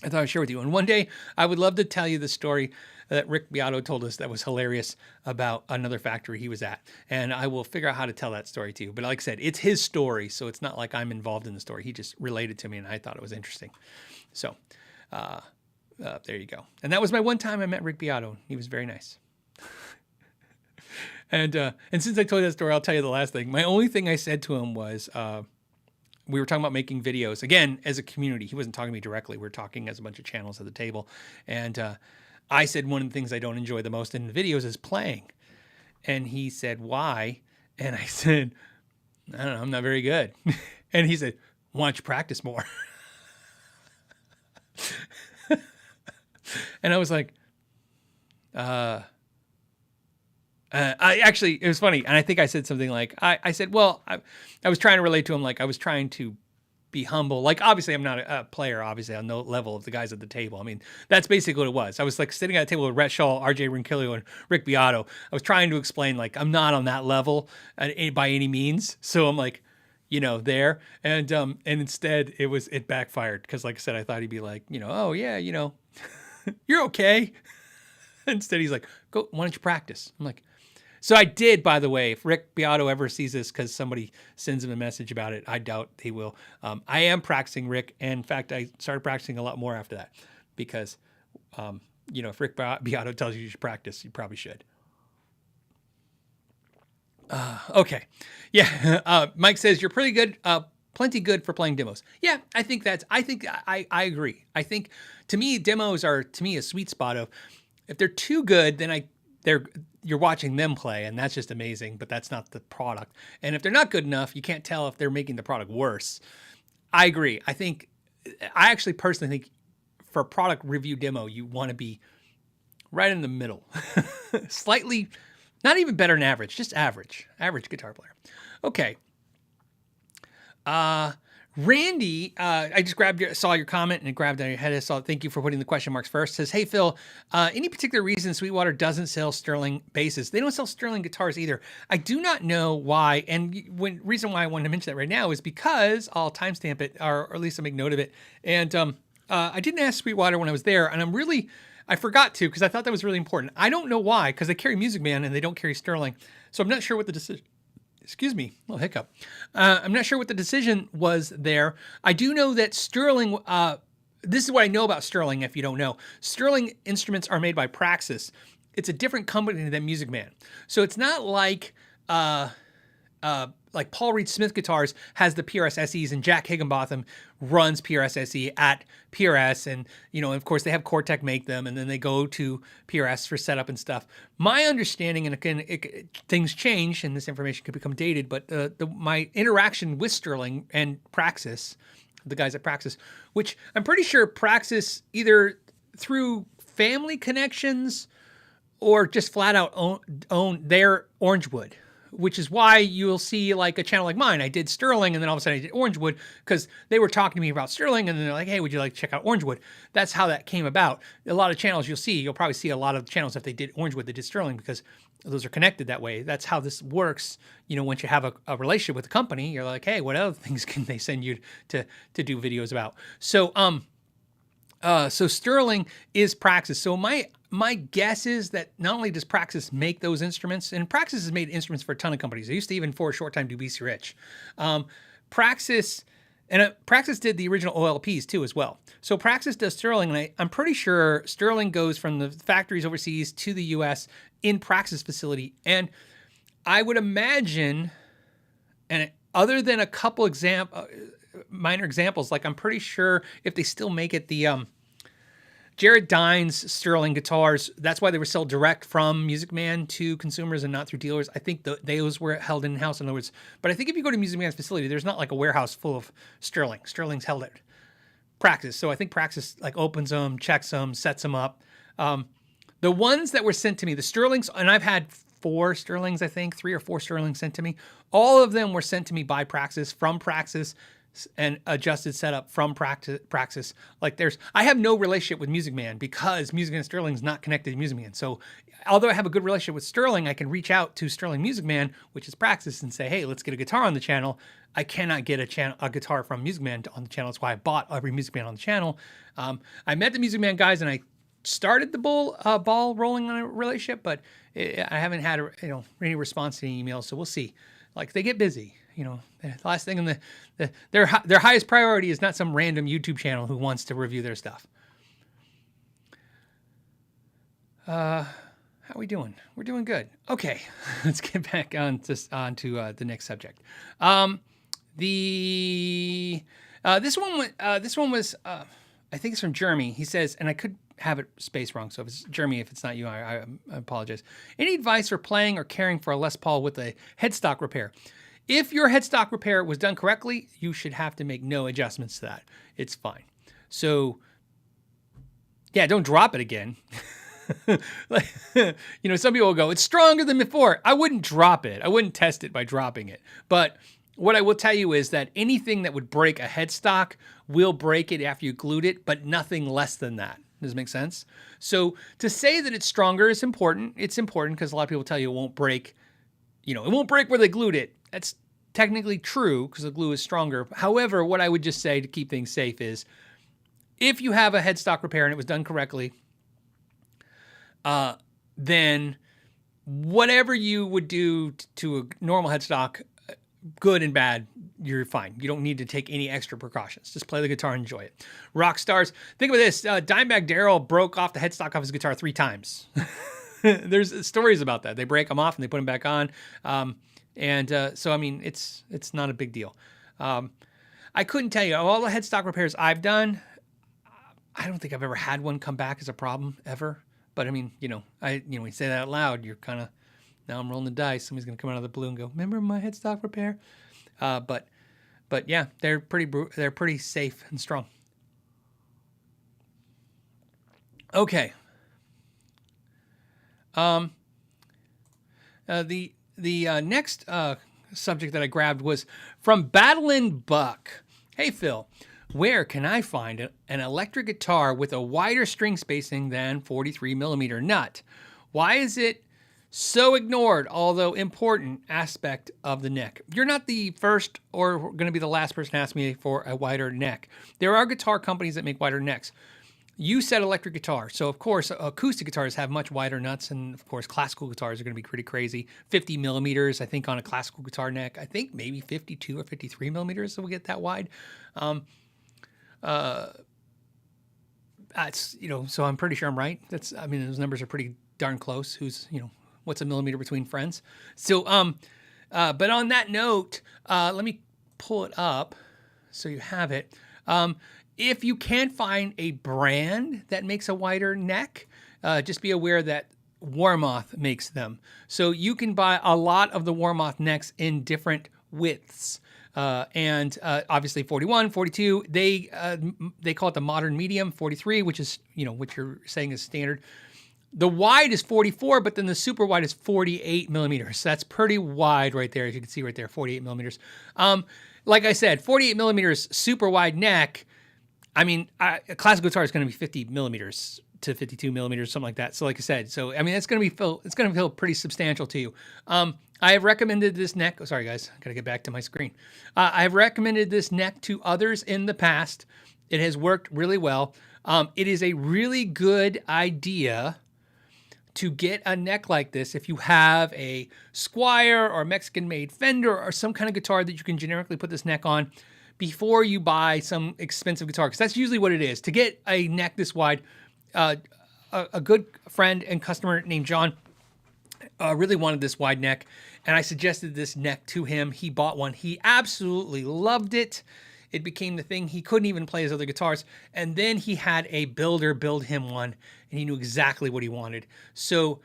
I thought I'd share with you. And one day I would love to tell you the story that Rick Beato told us that was hilarious about another factory he was at. And I will figure out how to tell that story to you. But like I said, it's his story, so it's not like I'm involved in the story. He just related to me, and I thought it was interesting. So there you go. And that was my one time I met Rick Beato. He was very nice. And since I told you that story, I'll tell you the last thing. My only thing I said to him was, we were talking about making videos, again, as a community. He wasn't talking to me directly. We were talking as a bunch of channels at the table. And I said, one of the things I don't enjoy the most in the videos is playing. And he said, why? And I said, I don't know, I'm not very good. And he said, why don't you practice more? And I was like, it was funny. And I think I said something like, I said, well, I was trying to relate to him. Like, I was trying to be humble. Like, obviously I'm not a player, obviously on no level of the guys at the table. I mean, that's basically what it was. I was like sitting at a table with Rhett Shaw, RJ Rinquillo, and Rick Beato. I was trying to explain, like, I'm not on that level by any means. So I'm like, there. And instead it backfired. Cause like I said, I thought he'd be like, oh yeah, you're okay. Instead he's like, go, why don't you practice? I'm like, so I did, by the way. If Rick Beato ever sees this because somebody sends him a message about it, I doubt he will. I am practicing, Rick. And in fact, I started practicing a lot more after that because, if Rick Beato tells you should practice, you probably should. Okay. Yeah. Mike says, you're pretty good, plenty good for playing demos. Yeah, I think I agree. I think to me, demos are a sweet spot of, if they're too good, then you're watching them play, and that's just amazing, but that's not the product. And if they're not good enough, you can't tell if they're making the product worse. I agree. I actually personally think for a product review demo, you want to be right in the middle. Slightly, not even better than average, just average guitar player. Okay. Randy, I just saw your comment and grabbed on your head. Thank you for putting the question marks first. Says, hey, Phil, any particular reason Sweetwater doesn't sell Sterling basses? They don't sell Sterling guitars either. I do not know why. And reason why I wanted to mention that right now is because I'll timestamp it, or at least I'll make note of it. And I didn't ask Sweetwater when I was there, and I forgot to, because I thought that was really important. I don't know why, because they carry Music Man and they don't carry Sterling. So I'm not sure what the decision... Excuse me, a little hiccup. I'm not sure what the decision was there. I do know that Sterling, this is what I know about Sterling if you don't know. Sterling instruments are made by Praxis. It's a different company than Music Man. So it's not like Paul Reed Smith Guitars has the PRS SEs, and Jack Higginbotham runs PRS SE at PRS. And, of course, they have Cortec make them, and then they go to PRS for setup and stuff. My understanding, and again, things change, and this information could become dated, but my interaction with Sterling and Praxis, the guys at Praxis, which I'm pretty sure Praxis either through family connections or just flat out own their Orangewood, which is why you'll see like a channel like mine. I did Sterling, and then all of a sudden I did Orangewood, because they were talking to me about Sterling, and then they're like, hey, would you like to check out Orangewood? That's how that came about. A lot of channels you'll probably see a lot of channels, if they did Orangewood, they did Sterling, because those are connected that way. That's how this works. Once you have a relationship with a company, you're like, hey, what other things can they send you to do videos about? So, so Sterling is Praxis. So my guess is that not only does Praxis make those instruments, and Praxis has made instruments for a ton of companies. They used to even for a short time do BC Rich. Praxis did the original OLPs too as well. So Praxis does Sterling, and I'm pretty sure Sterling goes from the factories overseas to the U.S. in Praxis facility. And I would imagine, and other than a couple minor examples, like I'm pretty sure if they still make it, the Jared Dines Sterling guitars, that's why they were sold direct from Music Man to consumers and not through dealers. I think those were held in-house, in other words. But I think if you go to Music Man's facility, there's not like a warehouse full of Sterling. Sterling's held at Praxis. So I think Praxis opens them, checks them, sets them up. The ones that were sent to me, the Sterlings, and I've had 4 Sterlings, I think, 3 or 4 Sterlings sent to me. All of them were sent to me by Praxis, from Praxis, and adjusted setup from Praxis. I have no relationship with Music Man, because Music Man Sterling is not connected to Music Man. So although I have a good relationship with Sterling, I can reach out to Sterling Music Man, which is Praxis, and say, hey, let's get a guitar on the channel. I cannot get a guitar from Music Man on the channel. That's why I bought every Music Man on the channel. I met the Music Man guys, and I started the ball rolling on a relationship, but I haven't had any response to any emails. So we'll see. They get busy. The last thing in their highest priority is not some random YouTube channel who wants to review their stuff. How are we doing? We're doing good. Okay, let's get back on to the next subject. This one was I think it's from Jeremy. He says, and I could have it spaced wrong, so if it's Jeremy, if it's not you, I apologize. Any advice for playing or caring for a Les Paul with a headstock repair? If your headstock repair was done correctly, you should have to make no adjustments to that. It's fine. So, yeah, don't drop it again. Some people will go, it's stronger than before. I wouldn't drop it. I wouldn't test it by dropping it. But what I will tell you is that anything that would break a headstock will break it after you glued it, but nothing less than that. Does it make sense? So to say that it's stronger is important. It's important because a lot of people tell you it won't break. It won't break where they glued it. That's technically true because the glue is stronger. However, what I would just say to keep things safe is if you have a headstock repair and it was done correctly, then whatever you would do to a normal headstock, good and bad, you're fine. You don't need to take any extra precautions. Just play the guitar and enjoy it. Rock stars. Think of this. Dimebag Darrell broke off the headstock off his guitar 3 times. There's stories about that. They break them off and they put them back on. So, I mean, it's not a big deal. I couldn't tell you all the headstock repairs I've done. I don't think I've ever had one come back as a problem ever. But I mean, when you say that out loud, you're kind of, now I'm rolling the dice. Somebody's going to come out of the blue and go, remember my headstock repair? But yeah, they're pretty safe and strong. Okay. The next subject that I grabbed was from Battlin' Buck. Hey, Phil, where can I find an electric guitar with a wider string spacing than 43 millimeter nut? Why is it so ignored, although important aspect of the neck? You're not the first or going to be the last person to ask me for a wider neck. There are guitar companies that make wider necks. You said electric guitar. So, of course, acoustic guitars have much wider nuts. And, of course, classical guitars are going to be pretty crazy. 50 millimeters, I think, on a classical guitar neck. I think maybe 52 or 53 millimeters will get that wide. That's, so I'm pretty sure I'm right. Those numbers are pretty darn close. What's a millimeter between friends? So, but on that note, let me pull it up so you have it. If you can't find a brand that makes a wider neck, just be aware that Warmoth makes them. So you can buy a lot of the Warmoth necks in different widths. And obviously 41, 42, they call it the modern medium, 43, which is, what you're saying is standard. The wide is 44, but then the super wide is 48 millimeters. So that's pretty wide right there. As you can see right there, 48 millimeters. Like I said, 48 millimeters super wide neck. A classical guitar is going to be 50 millimeters to 52 millimeters, something like that. So like I said, it's going to feel pretty substantial to you. I have recommended this neck. Oh, sorry guys, I got to get back to my screen. I've recommended this neck to others in the past. It has worked really well. It is a really good idea to get a neck like this if you have a Squier or Mexican-made Fender or some kind of guitar that you can generically put this neck on before you buy some expensive guitar, because that's usually what it is. To get a neck this wide, a good friend and customer named John really wanted this wide neck, and I suggested this neck to him. He bought one. He absolutely loved it. It became the thing. He couldn't even play his other guitars, and then he had a builder build him one, and he knew exactly what he wanted. So,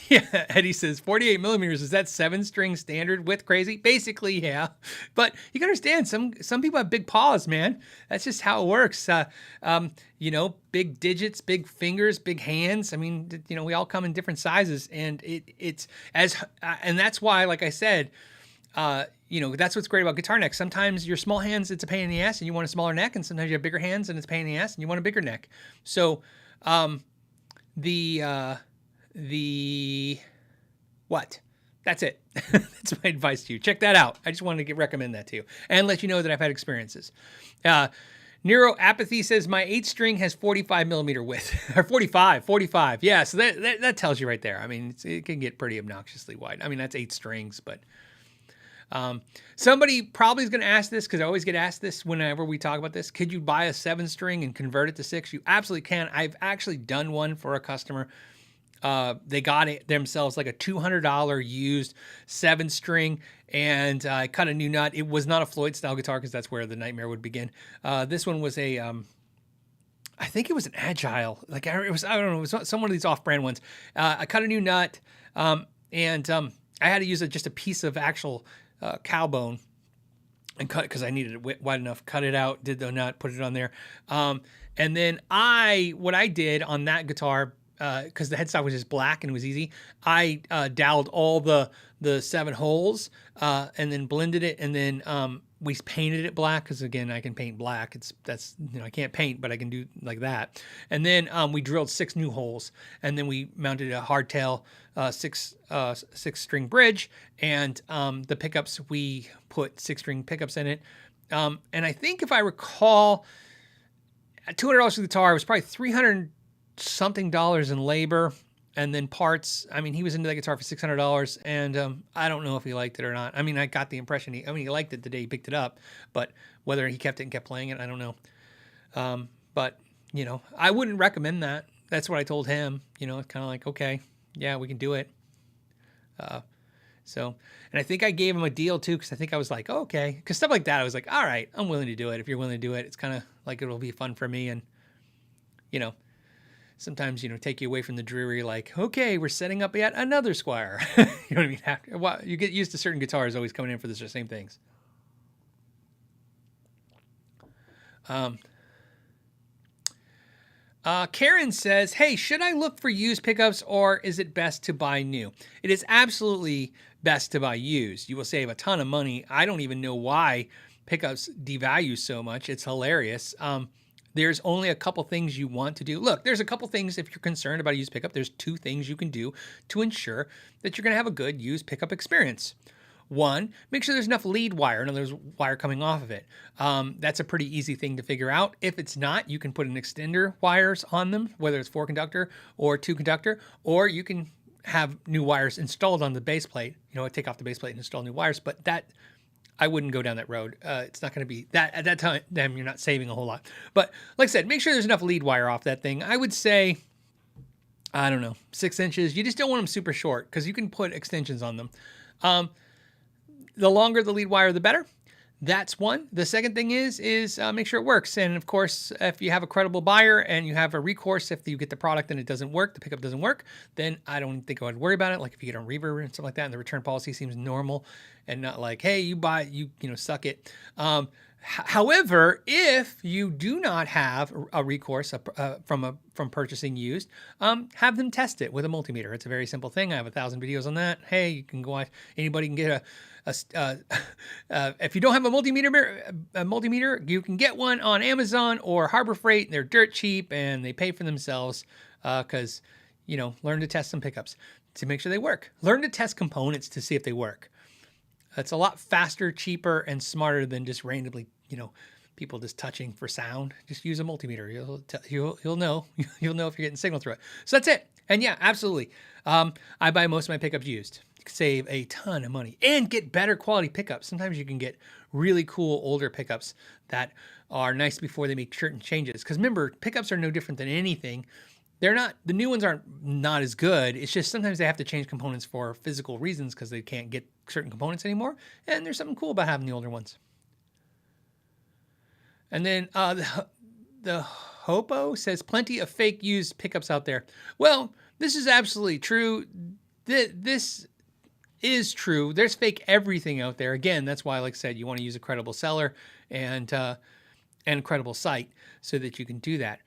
yeah, Eddie says 48 millimeters. Is that 7-string standard width crazy? Basically, yeah. But you can understand some people have big paws, man. That's just how it works. Big digits, big fingers, big hands. We all come in different sizes, and and that's why, like I said, that's what's great about guitar necks. Sometimes your small hands, it's a pain in the ass, and you want a smaller neck, and sometimes you have bigger hands, and it's a pain in the ass, and you want a bigger neck. So, That's it. That's my advice to you. Check that out. I just wanted to recommend that to you and let you know that I've had experiences. Nero Apathy says my 8-string has 45 millimeter width or 45. Yeah. So that tells you right there. It can get pretty obnoxiously wide. That's 8 strings, but somebody probably is going to ask this, because I always get asked this whenever we talk about this. Could you buy a 7-string and convert it to 6? You absolutely can. I've actually done one for a customer. They got it themselves, like a $200 used 7-string, and I cut a new nut. It was not a Floyd style guitar, because that's where the nightmare would begin. This one was I think it was an Agile. I don't know, it was some one of these off-brand ones. I cut a new nut, and I had to use just a piece of actual cow bone and cut it because I needed it wide enough. Cut it out, did the nut, put it on there, and then what I did on that guitar, because the headstock was just black and it was easy, I doweled all the 7 holes and then blended it, and then we painted it black, because again, I can paint black. I can't paint, but I can do like that. And then we drilled 6 new holes, and then we mounted a hardtail 6-string bridge, and the pickups, we put 6-string pickups in it. And I think, if I recall, $200 for the guitar, it was probably $300 something in labor, and then parts. He was into that guitar for $600, and I don't know if he liked it or not. I got the impression he liked it the day he picked it up, but whether he kept it and kept playing it, I don't know. But I wouldn't recommend that. That's what I told him. It's kind of like, okay, yeah, we can do it. And I think I gave him a deal too, because I think I was like, oh, okay, because stuff like that, I was like, all right, I'm willing to do it. If you're willing to do it, it's kind of like it'll be fun for me, and sometimes, take you away from the dreary, like, okay, we're setting up yet another Squire. You know what I mean? You get used to certain guitars always coming in for the same things. Karen says, hey, should I look for used pickups or is it best to buy new? It is absolutely best to buy used. You will save a ton of money. I don't even know why pickups devalue so much. It's hilarious. There's only a couple things you want to do. Look, there's a couple things if you're concerned about a used pickup. There's 2 things you can do to ensure that you're going to have a good used pickup experience. 1, make sure there's enough lead wire, in other words, wire coming off of it. That's a pretty easy thing to figure out. If it's not, you can put an extender wires on them, whether it's 4 conductor or 2 conductor, or you can have new wires installed on the base plate. Take off the base plate and install new wires, but that I wouldn't go down that road. It's not going to be that at that time. Then you're not saving a whole lot. But like I said, make sure there's enough lead wire off that thing. I would say, I don't know, 6 inches. You just don't want them super short because you can put extensions on them. The longer the lead wire, the better. That's one. The second thing is make sure it works. And of course, if you have a credible buyer and you have a recourse, if you get the product and it doesn't work, the pickup doesn't work, then I don't think I would worry about it. Like if you get on Reverb and stuff like that, and the return policy seems normal and not like, hey, you buy, suck it. However, if you do not have a recourse from purchasing used, have them test it with a multimeter. It's a very simple thing. I have 1,000 videos on that. Hey, you can go on. Anybody can get if you don't have a multimeter, you can get one on Amazon or Harbor Freight. They're dirt cheap and they pay for themselves because learn to test some pickups to make sure they work. Learn to test components to see if they work. It's a lot faster, cheaper, and smarter than just randomly, people just touching for sound. Just use a multimeter. You'll know. You'll know if you're getting signal through it. So that's it. And yeah, absolutely. I buy most of my pickups used. Save a ton of money and get better quality pickups. Sometimes you can get really cool older pickups that are nice before they make certain changes. Because remember, pickups are no different than anything. They're not, the new ones aren't not as good. It's just sometimes they have to change components for physical reasons because they can't get certain components anymore. And there's something cool about having the older ones. And then the Hopo says plenty of fake used pickups out there. Well, this is absolutely true. This is true. There's fake everything out there. Again, that's why, like I said, you want to use a credible seller and credible site so that you can do that.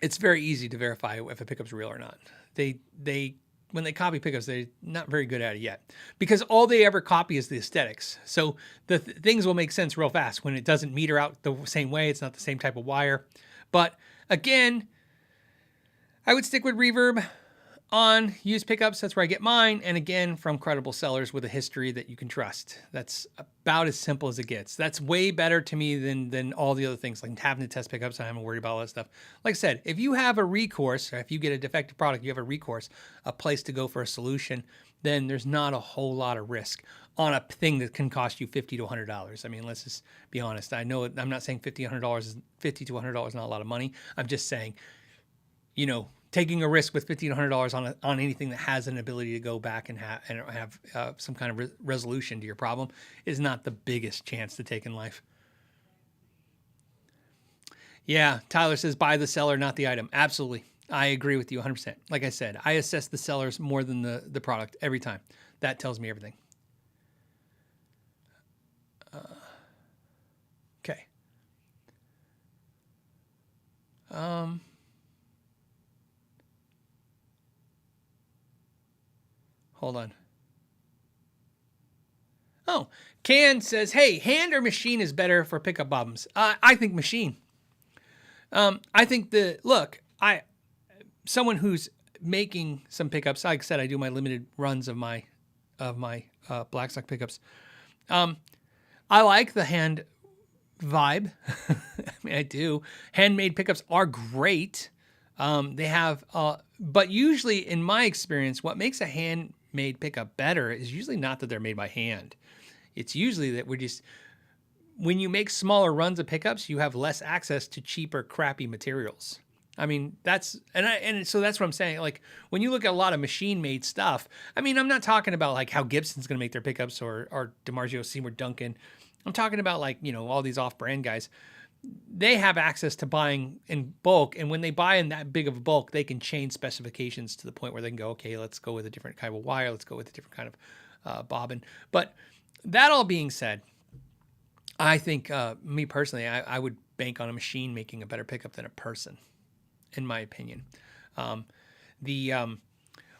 It's very easy to verify if a pickup's real or not. When they copy pickups, they're not very good at it yet because all they ever copy is the aesthetics. So the things will make sense real fast when it doesn't meter out the same way. It's not the same type of wire. But again, I would stick with Reverb on used pickups. That's where I get mine. And again, from credible sellers with a history that you can trust. That's about as simple as it gets. That's way better to me than all the other things, like having to test pickups. I haven't worried about all that stuff. Like I said, if you have a recourse, or if you get a defective product, you have a recourse, a place to go for a solution, then there's not a whole lot of risk on a thing that can cost you $50 to $100. I mean, let's just be honest. I know I'm not saying $50 to $100 is not a lot of money. I'm just saying, taking a risk with $50 to $100 on anything that has an ability to go back and have some kind of resolution to your problem is not the biggest chance to take in life. Yeah, Tyler says buy the seller, not the item. Absolutely. I agree with you 100%. Like I said, I assess the sellers more than the product every time. That tells me everything. Okay. Hold on. Oh, Can says, hey, hand or machine is better for pickup albums? I think machine. I think someone who's making some pickups, like I said, I do my limited runs of my Blackstock pickups. I like the hand vibe. I mean, I do. Handmade pickups are great. They have, but usually in my experience, what makes a handmade pickup better is usually not that they're made by hand. It's usually that when you make smaller runs of pickups, you have less access to cheaper, crappy materials. I mean, so that's what I'm saying. Like when you look at a lot of machine-made stuff, I mean, I'm not talking about like how Gibson's going to make their pickups or DiMarzio, Seymour Duncan. I'm talking about like, all these off-brand guys. they have access to buying in bulk. And when they buy in that big of a bulk, they can change specifications to the point where they can go, okay, let's go with a different kind of wire. Let's go with a different kind of bobbin. But that all being said, I think, me personally, I would bank on a machine making a better pickup than a person, in my opinion.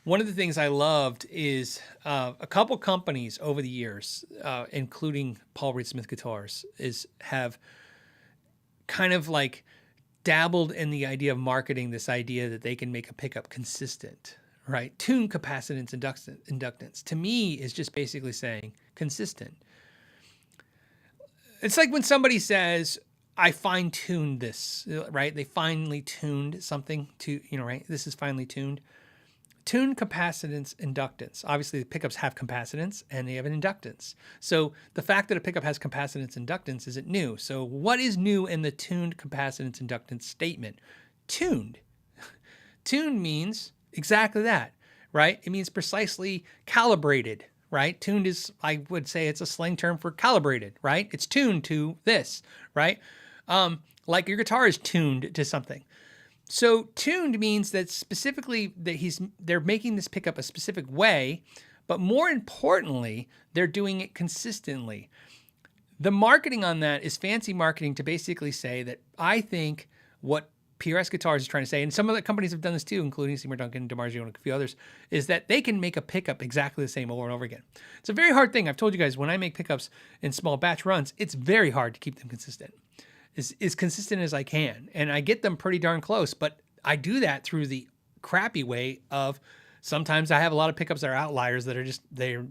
One of the things I loved is a couple companies over the years, including Paul Reed Smith Guitars, have kind of like dabbled in the idea of marketing this idea that they can make a pickup consistent, right? Tune capacitance inductance to me is just basically saying consistent. It's like when somebody says, I fine-tuned this, right? They finely tuned something to, right? This is finely tuned. Tune capacitance inductance. Obviously, the pickups have capacitance and they have an inductance. So the fact that a pickup has capacitance inductance isn't new. So what is new in the tuned capacitance inductance statement? Tuned. Tuned means exactly that, right? It means precisely calibrated, right? Tuned is, I would say it's a slang term for calibrated, right? It's tuned to this, right? Like your guitar is tuned to something. So tuned means that specifically that they're making this pickup a specific way, but more importantly, they're doing it consistently. The marketing on that is fancy marketing to basically say that I think what PRS Guitars is trying to say, and some of the companies have done this too, including Seymour Duncan, DiMarzio, and a few others, is that they can make a pickup exactly the same over and over again. It's a very hard thing. I've told you guys, when I make pickups in small batch runs, it's very hard to keep them consistent. As consistent as I can. And I get them pretty darn close, but I do that through the crappy way of sometimes I have a lot of pickups that are outliers that are just, they're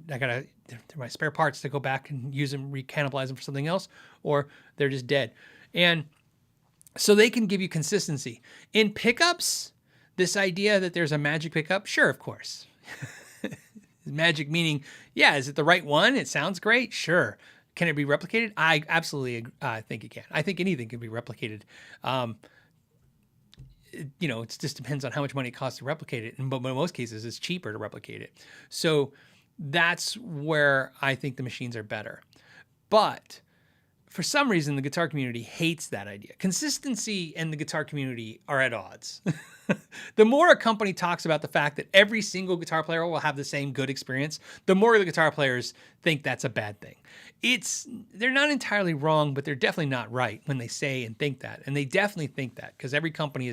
my spare parts to go back and use them, recannibalize them for something else, or they're just dead. And so they can give you consistency. In pickups, this idea that there's a magic pickup, sure, of course. Magic meaning, yeah, is it the right one? It sounds great, sure. Can it be replicated? I absolutely think it can. I think anything can be replicated. It just depends on how much money it costs to replicate it. But in most cases, it's cheaper to replicate it. So that's where I think the machines are better. But for some reason, the guitar community hates that idea. Consistency and the guitar community are at odds. The more a company talks about the fact that every single guitar player will have the same good experience, the more the guitar players think that's a bad thing. They're not entirely wrong, but they're definitely not right when they say and think that. And they definitely think that because every company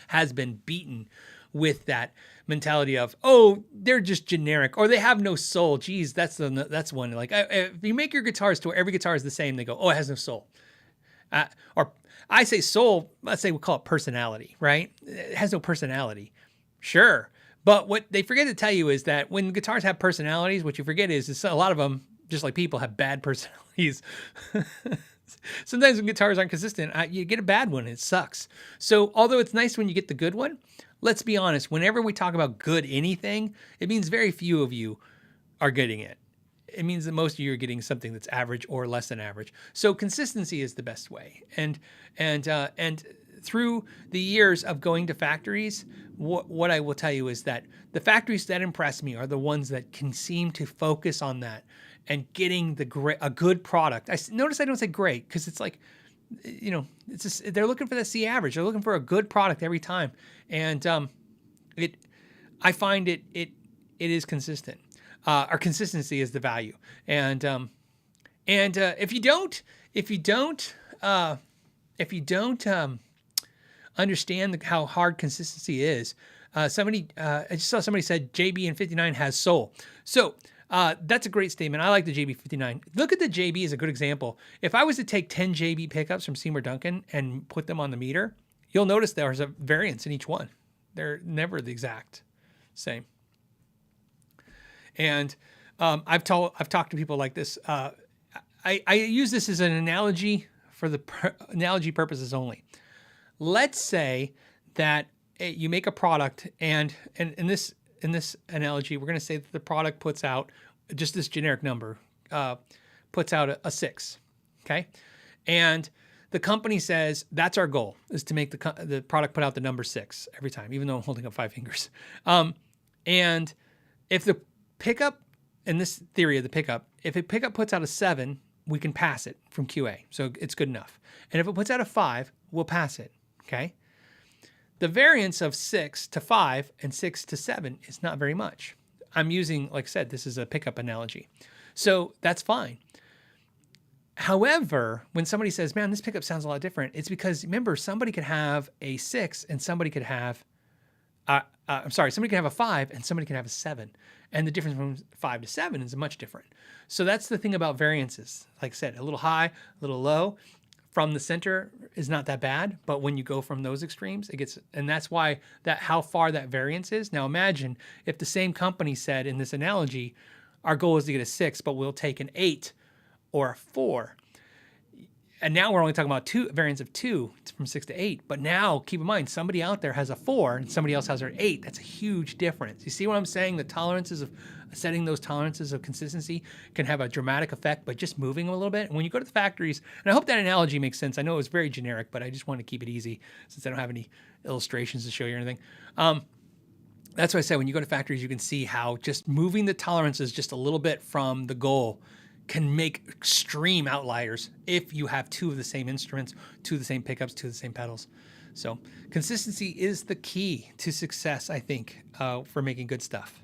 has been beaten with that mentality of, oh, they're just generic or they have no soul. Geez, that's one. Like if you make your guitars to where every guitar is the same, they go, oh, it has no soul. Or I say soul, let's say we call it personality, right? It has no personality. Sure. But what they forget to tell you is that when guitars have personalities, what you forget is a lot of them, just like people, have bad personalities. Sometimes when guitars aren't consistent, you get a bad one. It sucks. So although it's nice when you get the good one, let's be honest, whenever we talk about good anything, it means very few of you are getting it. It means that most of you are getting something that's average or less than average. So consistency is the best way. And through the years of going to factories, what I will tell you is that the factories that impress me are the ones that can seem to focus on that and getting a good product. Notice I don't say great because it's like, it's just, they're looking for the C average. They're looking for a good product every time. And I find it is consistent. Our consistency is the value. And if you don't understand how hard consistency is, I just saw somebody said JB in 59 has soul. So that's a great statement. I like the JB 59. Look at the JB as a good example. If I was to take 10 JB pickups from Seymour Duncan and put them on the meter, you'll notice there's a variance in each one. They're never the exact same. And I've talked to people like this. I use this as an analogy for the analogy purposes only. Let's say that you make a product, and in this analogy, we're going to say that the product puts out just this generic number, puts out a 6, okay? And the company says that's our goal, is to make the product put out the number 6 every time, even though I'm holding up 5 fingers. And if the pickup, in this theory of the pickup, if a pickup puts out a 7, we can pass it from QA. So it's good enough. And if it puts out a 5, we'll pass it. Okay. The variance of 6 to 5 and 6 to 7 is not very much. I'm using, like I said, this is a pickup analogy. So that's fine. However, when somebody says, man, this pickup sounds a lot different, it's because, remember, somebody could have a 6 and somebody could have, somebody can have a 5 and somebody can have a 7. And the difference from 5 to 7 is much different. So that's the thing about variances. Like I said, a little high, a little low. From the center is not that bad, but when you go from those extremes, it gets, and that's why how far that variance is. Now imagine if the same company said in this analogy, our goal is to get a 6, but we'll take an 8 or a 4. And now we're only talking about variance of 2 from 6 to 8. But now keep in mind, somebody out there has a 4 and somebody else has an 8. That's a huge difference. You see what I'm saying? The tolerances of setting those tolerances of consistency can have a dramatic effect by just moving them a little bit. And when you go to the factories, and I hope that analogy makes sense. I know it was very generic, but I just want to keep it easy since I don't have any illustrations to show you or anything. That's why I said when you go to factories, you can see how just moving the tolerances just a little bit from the goal can make extreme outliers if you have 2 of the same instruments, 2 of the same pickups, 2 of the same pedals. So consistency is the key to success, I think, for making good stuff.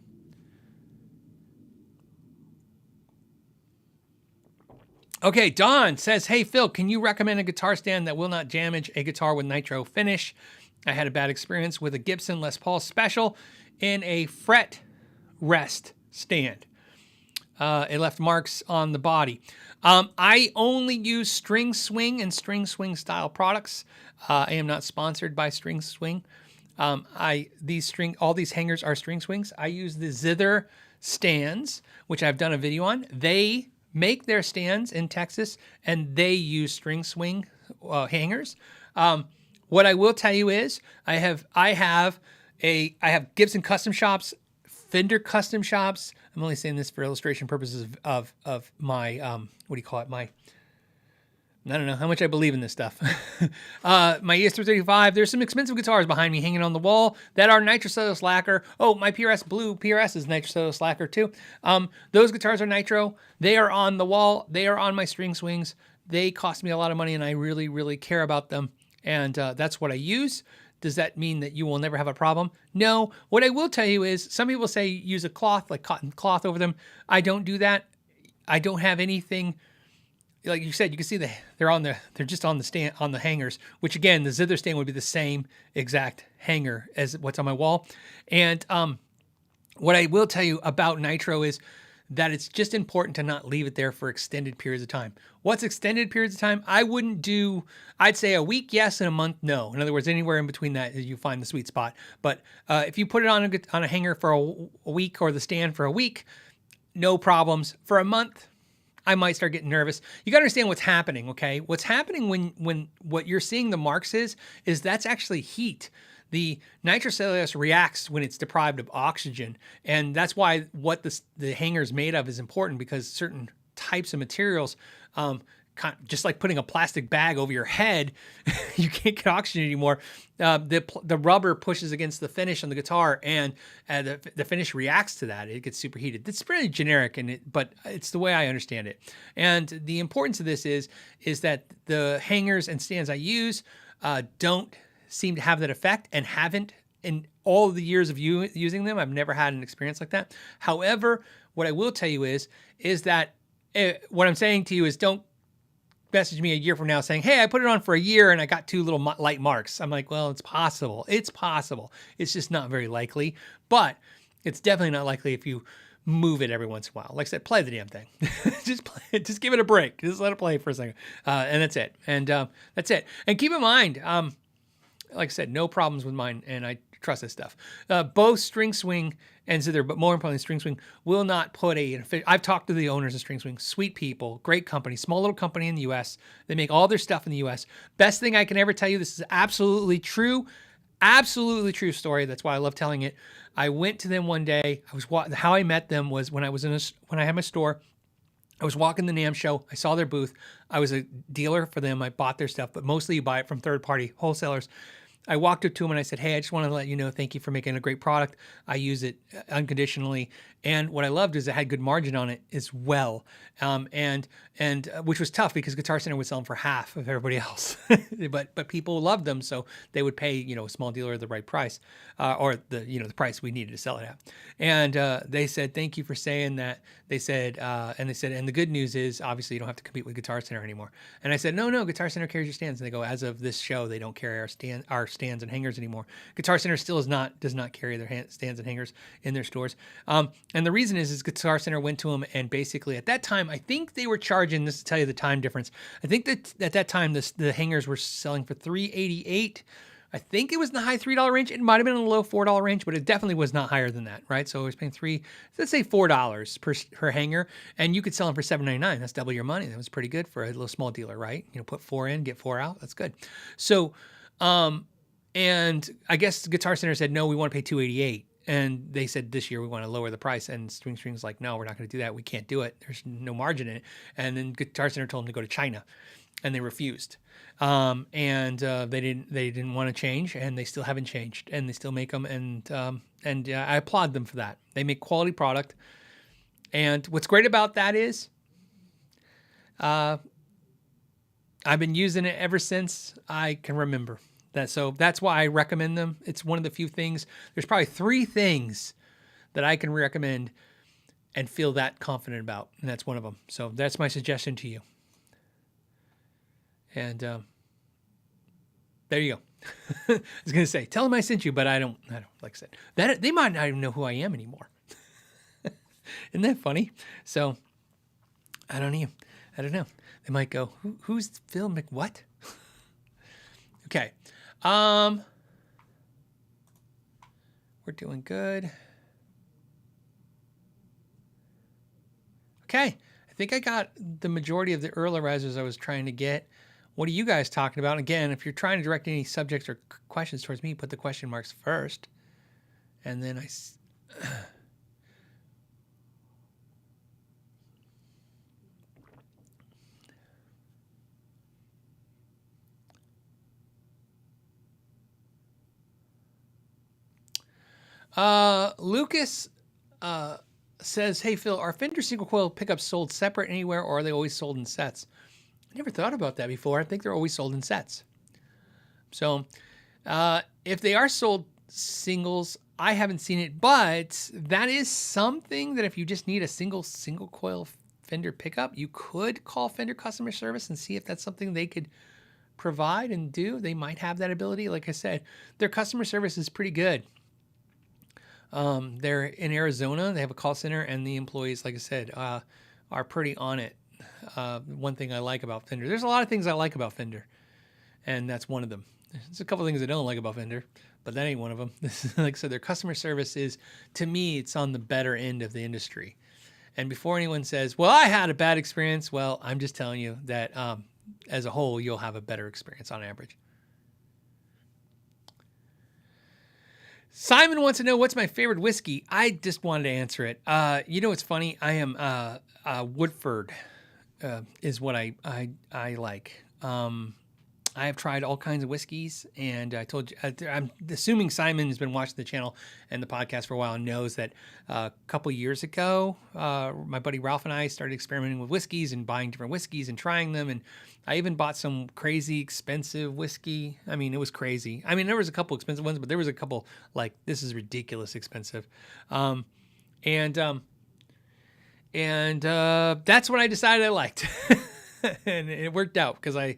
Okay, Don says, hey, Phil, can you recommend a guitar stand that will not damage a guitar with nitro finish? I had a bad experience with a Gibson Les Paul Special in a fret rest stand. It left marks on the body. I only use String Swing and String Swing style products. I am not sponsored by String Swing. All these hangers are String Swings. I use the Zither stands, which I've done a video on. They make their stands in Texas, and they use String Swing hangers. What I will tell you is I have Gibson Custom Shops, Fender Custom Shops. I'm only saying this for illustration purposes of my what do you call it? I don't know how much I believe in this stuff. My ES335, there's some expensive guitars behind me hanging on the wall that are nitrocellulose lacquer. Oh, my PRS Blue PRS is nitrocellulose lacquer too. Those guitars are nitro. They are on the wall. They are on my String Swings. They cost me a lot of money and I really, really care about them. And that's what I use. Does that mean that you will never have a problem? No. What I will tell you is some people say use a cloth, like cotton cloth over them. I don't do that. I don't have anything. Like you said, you can see they're just on the stand, on the hangers, which again, the Zither stand would be the same exact hanger as what's on my wall. And what I will tell you about nitro is that it's just important to not leave it there for extended periods of time. What's extended periods of time? I'd say a week, yes, and a month, no. In other words, anywhere in between that, you find the sweet spot. But if you put it on a hanger for a week or the stand for a week, no problems. For a month, I might start getting nervous. You got to understand what's happening, okay? What's happening when what you're seeing the marks is that's actually heat. The nitrocellulose reacts when it's deprived of oxygen, and that's why what the hanger is made of is important, because certain types of materials, just like putting a plastic bag over your head, you can't get oxygen anymore. The rubber pushes against the finish on the guitar, and the finish reacts to that. It gets superheated. It's pretty generic, but it's the way I understand it. And the importance of this is that the hangers and stands I use don't seem to have that effect, and haven't in all the years of using them. I've never had an experience like that. However, what I will tell you is that what I'm saying to you is don't message me a year from now saying, hey, I put it on for a year and I got 2 little light marks. I'm like, well, it's possible. It's possible. It's just not very likely, but it's definitely not likely if you move it every once in a while. Like I said, play the damn thing. Just play it. Just give it a break. Just let it play for a second. And that's it. And that's it. And keep in mind, like I said, no problems with mine, and I trust this stuff. Both String Swing and Zither, but more importantly, String Swing will not put I've talked to the owners of String Swing, sweet people, great company, small little company in the U.S. They make all their stuff in the U.S. Best thing I can ever tell you, this is absolutely true story. That's why I love telling it. I went to them one day. How I met them was when I had my store. I was walking the NAMM show. I saw their booth. I was a dealer for them. I bought their stuff, but mostly you buy it from third-party wholesalers. I walked up to him and I said, hey, I just want to let you know, thank you for making a great product. I use it unconditionally. And what I loved is it had good margin on it as well. And which was tough because Guitar Center would sell them for half of everybody else. but people loved them, so they would pay, a small dealer the right price, or the price we needed to sell it at. And they said, thank you for saying that. They said, and the good news is obviously you don't have to compete with Guitar Center anymore. And I said, no, Guitar Center carries your stands. And they go, as of this show, they don't carry our stands and hangers anymore. Guitar Center still does not carry their stands and hangers in their stores. And the reason is Guitar Center went to them and basically at that time, I think they were charging, this to tell you the time difference. I think that at that time, the hangers were selling for $3.88. I think it was in the high $3 range. It might have been in the low $4 range, but it definitely was not higher than that, right? So I was paying let's say $4 per hanger, and you could sell them for $7.99. That's double your money. That was pretty good for a little small dealer, right? Put 4 in, get 4 out. That's good. So, and I guess Guitar Center said, no, we want to pay $2.88. And they said this year we want to lower the price, and String's like, no, we're not going to do that. We can't do it. There's no margin in it. And then Guitar Center told them to go to China, and they refused. They didn't want to change, and they still haven't changed, and they still make them. And I applaud them for that. They make quality product. And what's great about that is, I've been using it ever since I can remember. So that's why I recommend them. It's one of the few things. There's probably 3 things that I can recommend and feel that confident about, and that's one of them. So that's my suggestion to you. And there you go. I was going to say, tell them I sent you, but I don't, like I said, that they might not even know who I am anymore. Isn't that funny? So I don't know. They might go, who's Phil what? Okay. We're doing good. Okay. I think I got the majority of the Earl risers I was trying to get. What are you guys talking about? Again, if you're trying to direct any subjects or questions towards me, put the question marks first. And then Lucas says, hey, Phil, are Fender single coil pickups sold separate anywhere, or are they always sold in sets? I never thought about that before. I think they're always sold in sets. So if they are sold singles, I haven't seen it, but that is something that if you just need a single coil Fender pickup, you could call Fender customer service and see if that's something they could provide and do. They might have that ability. Like I said, their customer service is pretty good. They're in Arizona. They have a call center, and the employees, like I said, are pretty on it. One thing I like about Fender. There's a lot of things I like about Fender, and that's one of them. There's a couple of things I don't like about Fender, but that ain't one of them. Like I said, their customer service is, to me, it's on the better end of the industry. And before anyone says, well, I had a bad experience, well, I'm just telling you that as a whole, you'll have a better experience on average. Simon wants to know, what's my favorite whiskey? I just wanted to answer it. It's funny. I am Woodford is what I like. I have tried all kinds of whiskeys, and I told you, I'm assuming Simon has been watching the channel and the podcast for a while and knows that a couple years ago, my buddy Ralph and I started experimenting with whiskeys and buying different whiskeys and trying them. And I even bought some crazy expensive whiskey. I mean, it was crazy. I mean, there was a couple expensive ones, but there was a couple like, this is ridiculous expensive. And that's what I decided I liked. And it worked out because I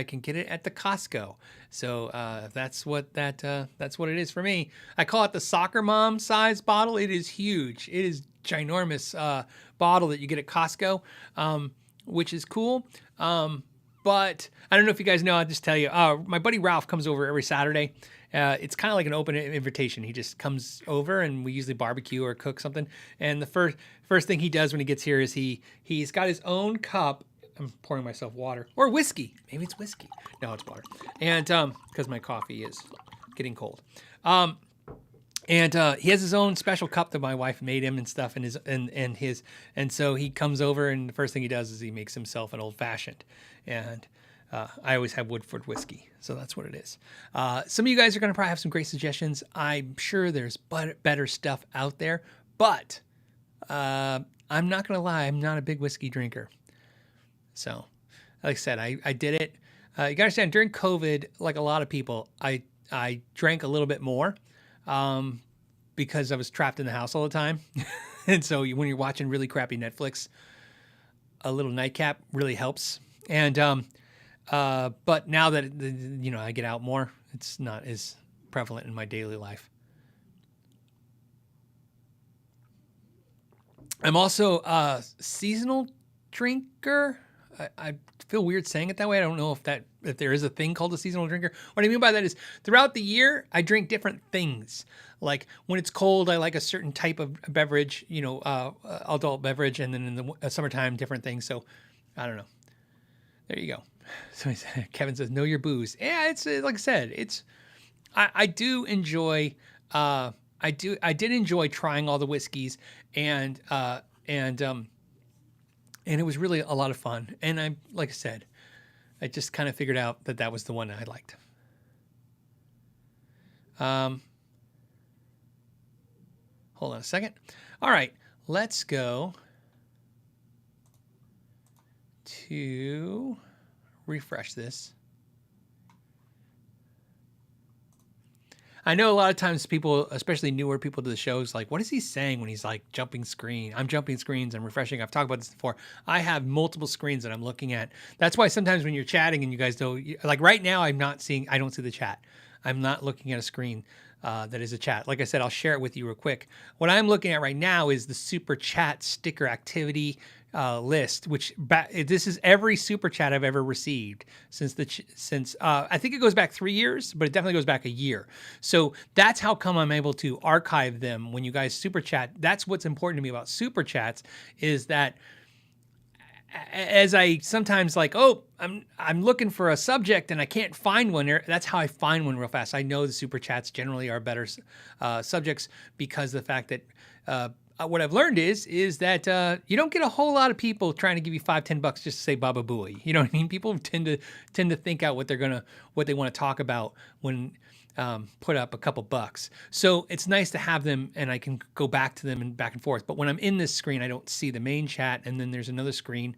can get it at the Costco. So that's what it is for me. I call it the soccer mom size bottle. It is huge. It is ginormous bottle that you get at Costco, which is cool. But I don't know if you guys know, I'll just tell you, my buddy Ralph comes over every Saturday. It's kind of like an open invitation. He just comes over and we usually barbecue or cook something. And the first thing he does when he gets here is he's got his own cup. I'm pouring myself water or whiskey. Maybe it's whiskey. No, it's water. And because my coffee is getting cold. And he has his own special cup that my wife made him and stuff. And so he comes over and the first thing he does is he makes himself an old fashioned. And I always have Woodford whiskey, so that's what it is. Some of you guys are going to probably have some great suggestions. I'm sure there's better stuff out there, but I'm not going to lie, I'm not a big whiskey drinker. So, like I said, I did it. You got to understand, during COVID, like a lot of people, I drank a little bit more because I was trapped in the house all the time. And so when you're watching really crappy Netflix, a little nightcap really helps. And but now that I get out more, it's not as prevalent in my daily life. I'm also a seasonal drinker. I feel weird saying it that way. I don't know if there is a thing called a seasonal drinker. What I mean by that is throughout the year, I drink different things. Like when it's cold, I like a certain type of beverage, adult beverage, and then in the summertime, different things. So I don't know. There you go. So Kevin says, know your booze. Yeah, it's like I said, I do enjoy, I did enjoy trying all the whiskeys and it was really a lot of fun. And like I said, I just kind of figured out that was the one I liked. Hold on a second. All right, let's go to refresh this. I know a lot of times people, especially newer people to the show, is like, what is he saying when he's like jumping screen? I'm jumping screens, I'm refreshing. I've talked about this before. I have multiple screens that I'm looking at. That's why sometimes when you're chatting and you guys don't, like right now, I don't see the chat. I'm not looking at a screen that is a chat. Like I said, I'll share it with you real quick. What I'm looking at right now is the super chat sticker activity list, which this is every super chat I've ever received since I think it goes back 3 years, but it definitely goes back a year. So that's how come I'm able to archive them when you guys super chat. That's what's important to me about super chats is that as I sometimes like, I'm looking for a subject and I can't find one there. That's how I find one real fast. I know the super chats generally are better subjects because of the fact that what I've learned is that you don't get a whole lot of people trying to give you $5-10 just to say Baba Booey. You know what I mean? People tend to think out what they want to talk about when put up a couple bucks. So it's nice to have them and I can go back to them and back and forth. But when I'm in this screen, I don't see the main chat. And then there's another screen,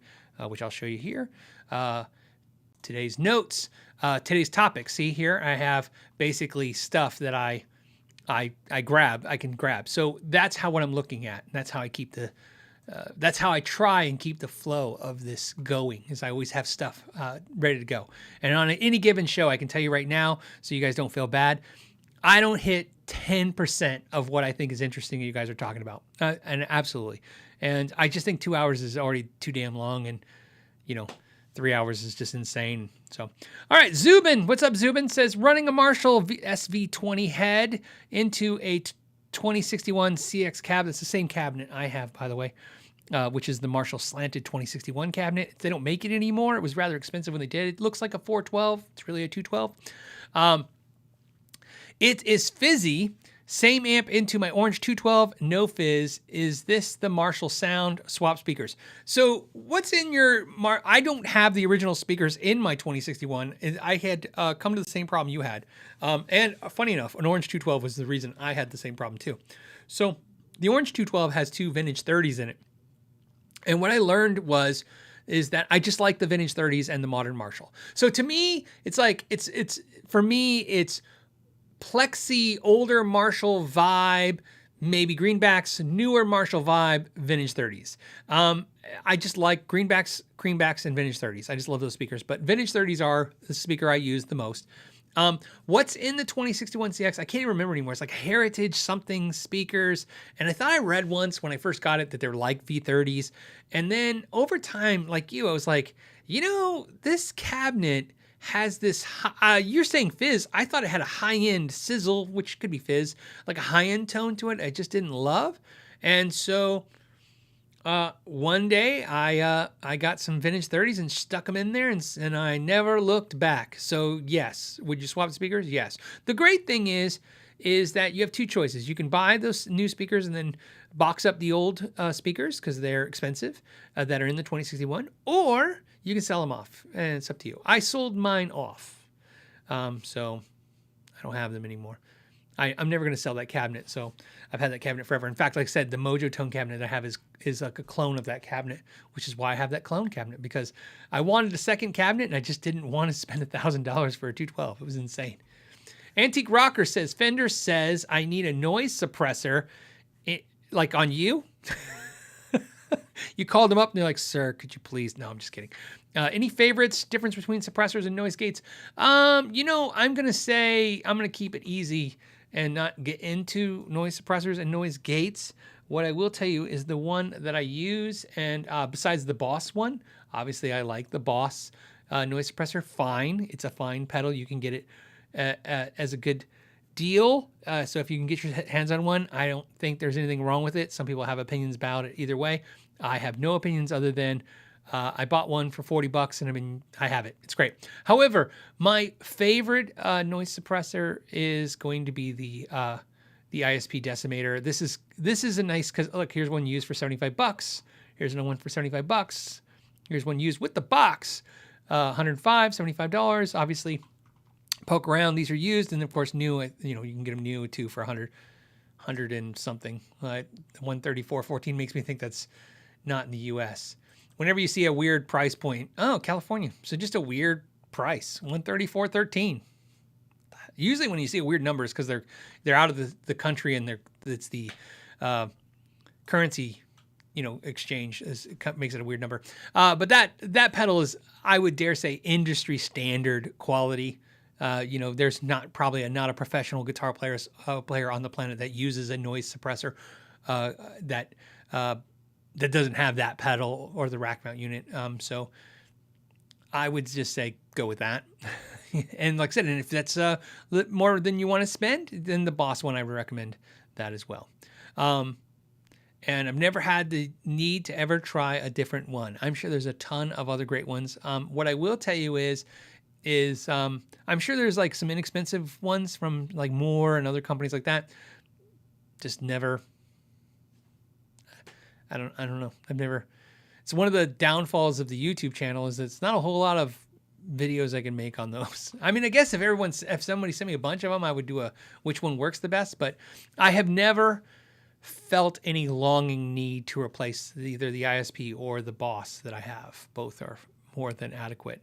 which I'll show you here. Today's notes, today's topic. See here, I have basically stuff that I can grab. So that's what I'm looking at. That's how I keep that's how I try and keep the flow of this going, is I always have stuff ready to go. And on any given show, I can tell you right now, so you guys don't feel bad, I don't hit 10% of what I think is interesting that you guys are talking about. And absolutely. And I just think 2 hours is already too damn long. And, 3 hours is just insane. So, all right, Zubin, what's up, Zubin? Says, running a Marshall SV20 head into a 2061 CX cabinet. It's the same cabinet I have, by the way, which is the Marshall slanted 2061 cabinet. They don't make it anymore. It was rather expensive when they did. It looks like a 412. It's really a 212. It is fizzy. Same amp into my Orange 212, no fizz. Is this the Marshall sound? Swap speakers. So what's in your, I don't have the original speakers in my 2061. I had come to the same problem you had. And funny enough, an Orange 212 was the reason I had the same problem too. So the Orange 212 has two vintage 30s in it. And what I learned is that I just like the vintage 30s and the modern Marshall. So to me, it's like, for me, it's Plexi, older Marshall vibe, maybe greenbacks, newer Marshall vibe, vintage 30s. I just like greenbacks, and vintage 30s. I just love those speakers, but vintage 30s are the speaker I use the most. What's in the 2061 CX? I can't even remember anymore. It's like heritage something speakers. And I thought I read once when I first got it that they're like V30s. And then over time, like you, I was like, this cabinet has this, you're saying fizz. I thought it had a high-end sizzle, which could be fizz, like a high-end tone to it. I just didn't love. And so one day I got some vintage 30s and stuck them in there and I never looked back. So yes, would you swap speakers? Yes. The great thing is that you have two choices. You can buy those new speakers and then box up the old speakers because they're expensive that are in the 2061, or You can sell them off, and it's up to you. I sold mine off, so I don't have them anymore. I'm never going to sell that cabinet, so I've had that cabinet forever. In fact, like I said, the Mojo Tone cabinet I have is like a clone of that cabinet, which is why I have that clone cabinet, because I wanted a second cabinet, and I just didn't want to spend $1,000 for a 212. It was insane. Antique Rocker says, Fender says I need a noise suppressor, like on you? You called them up, and they're like, sir, could you please? No, I'm just kidding. Any favorites, difference between suppressors and noise gates? I'm going to say I'm going to keep it easy and not get into noise suppressors and noise gates. What I will tell you is the one that I use, and besides the Boss one, obviously I like the Boss noise suppressor. Fine. It's a fine pedal. You can get it as a good deal. So if you can get your hands on one, I don't think there's anything wrong with it. Some people have opinions about it either way. I have no opinions other than I bought one for $40 and I have it. It's great. However, my favorite noise suppressor is going to be the ISP Decimator. This is a nice, because look, here's one used for $75. Here's another one for $75. Here's one used with the box, $105, $75. Obviously, poke around. These are used, and of course, new. You can get them new too for $100 and something. 134.14 makes me think that's not in the U.S. Whenever you see a weird price point, oh, California, so just a weird price, 134.13. Usually, when you see a weird numbers, because they're out of the country and it's the currency, exchange makes it a weird number. But that pedal is, I would dare say, industry standard quality. There's not a professional guitar player on the planet that uses a noise suppressor that doesn't have that pedal or the rack mount unit. So I would just say go with that. And like I said, and if that's more than you want to spend, then the Boss one, I would recommend that as well. And I've never had the need to ever try a different one. I'm sure there's a ton of other great ones. What I will tell you is I'm sure there's like some inexpensive ones from like Moore and other companies like that. Just never. I don't know. It's one of the downfalls of the YouTube channel is that it's not a whole lot of videos I can make on those. I mean, I guess if somebody sent me a bunch of them, I would do which one works the best, but I have never felt any longing need to replace either the ISP or the Boss that I have. Both are more than adequate.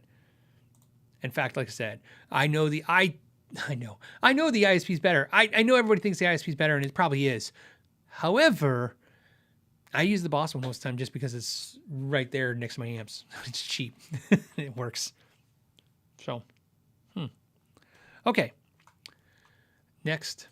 In fact, like I said, I know the ISP is better. I know everybody thinks the ISP is better, and it probably is. However, I use the Boss one most of the time just because it's right there next to my amps. It's cheap. It works. So, okay. Next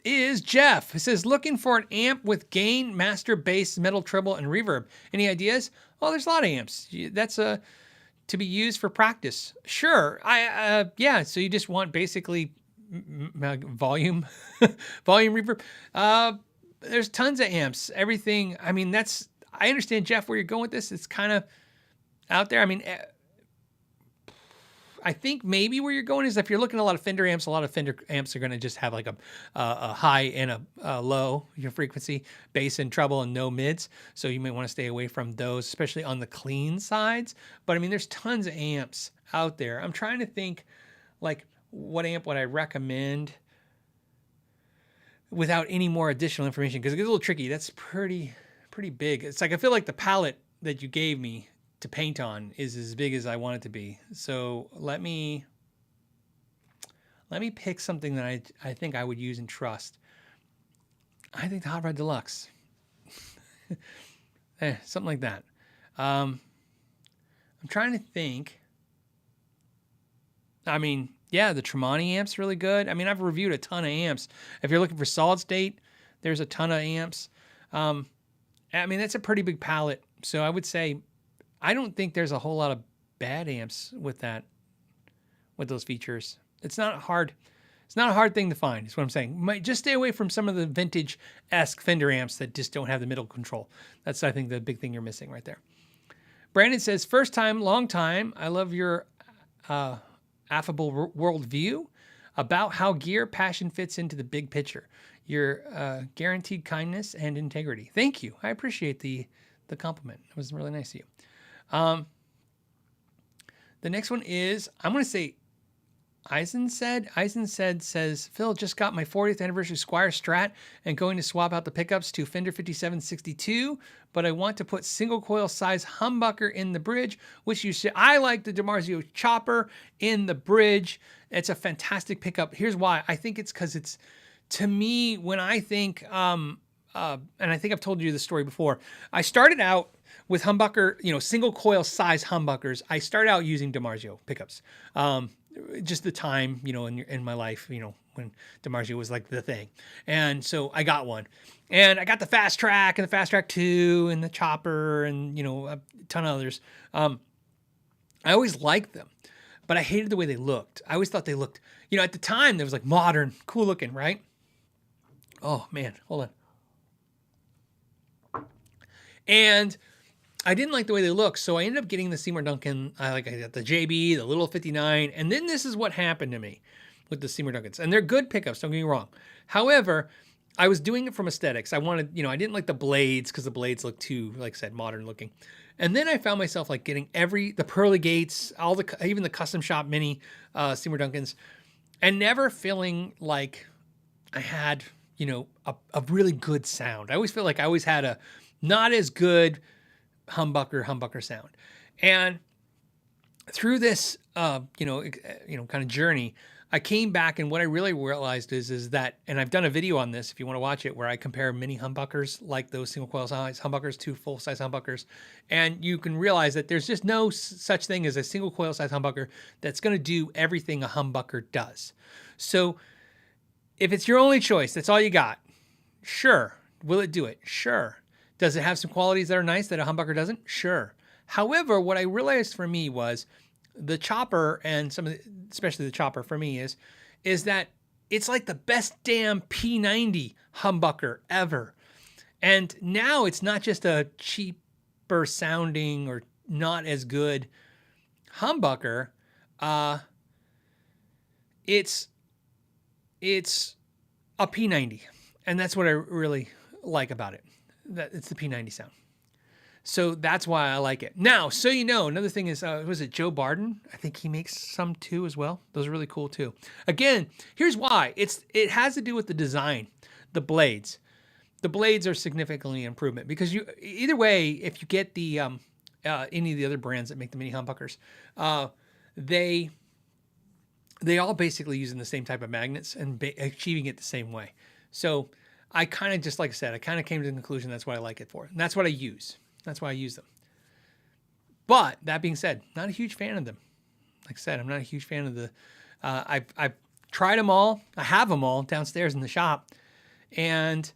is Jeff. It says, looking for an amp with gain, master, bass, metal, treble, and reverb. Any ideas? Well, there's a lot of amps. That's to be used for practice. Sure. So you just want basically volume reverb. There's tons of amps. Everything. I mean, I understand, Jeff, where you're going with this. It's kind of out there. I mean, I think maybe where you're going is if you're looking at a lot of Fender amps are going to just have like a high and a low frequency, bass and treble, and no mids. So you may want to stay away from those, especially on the clean sides. But I mean, there's tons of amps out there. I'm trying to think like what amp would I recommend without any more additional information, because it gets a little tricky. That's pretty big. It's like I feel like the palette that you gave me to paint on is as big as I want it to be. So let me pick something that I think I would use and trust. I think the Hot Rod Deluxe. Something like that. I'm trying to think. I mean, yeah, the Tremonti amp's really good. I mean, I've reviewed a ton of amps. If you're looking for solid state, there's a ton of amps. I mean, that's a pretty big palette. So I would say, I don't think there's a whole lot of bad amps with those features. It's not a hard thing to find, is what I'm saying. Just stay away from some of the vintage-esque Fender amps that just don't have the middle control. That's, I think, the big thing you're missing right there. Brandon says, first time, long time. I love your affable worldview about how gear passion fits into the big picture. Your guaranteed kindness and integrity. Thank you. I appreciate the compliment. It was really nice of you. The next one is, I'm going to say Eisen says, Phil, just got my 40th anniversary Squire Strat and going to swap out the pickups to Fender 5762, but I want to put single coil size humbucker in the bridge, which you should. I like the DiMarzio chopper in the bridge. It's a fantastic pickup. Here's why. I think it's because it's, to me, when I think, and I think I've told you the story before, I started out with humbucker, single coil size humbuckers. I started out using DiMarzio pickups. Just the time, in my life, when DiMarzio was like the thing. And so I got one, and I got the Fast Track and the Fast Track 2 and the chopper and, a ton of others. I always liked them, but I hated the way they looked. I always thought they looked, at the time there was like modern, cool looking, right? Oh man, hold on. And I didn't like the way they looked, so I ended up getting the Seymour Duncan. I got the JB, the little 59, and then this is what happened to me with the Seymour Duncans. And they're good pickups, don't get me wrong. However, I was doing it from aesthetics. I wanted, I didn't like the blades because the blades look too, like I said, modern looking. And then I found myself like getting the pearly gates, even the custom shop mini Seymour Duncans, and never feeling like I had, a really good sound. I always feel like I always had a not as good humbucker sound. And through this, kind of journey, I came back, and what I really realized is that, and I've done a video on this if you want to watch it, where I compare mini humbuckers like those single coil size humbuckers to full size humbuckers. And you can realize that there's just no such thing as a single coil size humbucker that's going to do everything a humbucker does. So if it's your only choice, that's all you got. Sure. Will it do it? Sure. Does it have some qualities that are nice that a humbucker doesn't? Sure. However, what I realized for me was the chopper, and especially the chopper for me is that it's like the best damn P90 humbucker ever. And now it's not just a cheaper sounding or not as good humbucker. It's a P90, and that's what I really like about it. That it's the P90 sound. So that's why I like it. Now, so another thing is, was it Joe Barden? I think he makes some too as well. Those are really cool too. Again, here's why. It has to do with the design, the blades. The blades are significantly improvement because either way, if you get the any of the other brands that make the mini humbuckers, they all basically using the same type of magnets and achieving it the same way. So I kind of, just like I said, I kind of came to the conclusion that's what I like it for. And that's what I use. That's why I use them. But that being said, not a huge fan of them. Like I said, I'm not a huge fan of the, I've tried them all. I have them all downstairs in the shop, and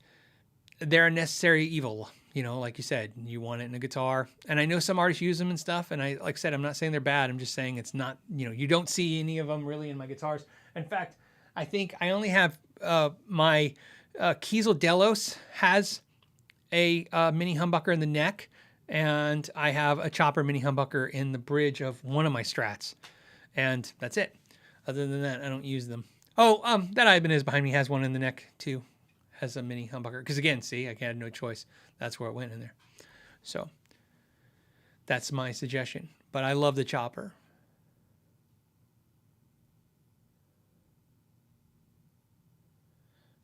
they're a necessary evil. Like you said, you want it in a guitar. And I know some artists use them and stuff. And like I said, I'm not saying they're bad. I'm just saying it's not, you don't see any of them really in my guitars. In fact, I think I only have my Kiesel Delos has a mini humbucker in the neck, and I have a chopper mini humbucker in the bridge of one of my Strats, and that's it. Other than that, I don't use them. Oh, that Ibanez behind me has one in the neck too, has a mini humbucker. Because again, see, I had no choice. That's where it went in there. So that's my suggestion. But I love the chopper.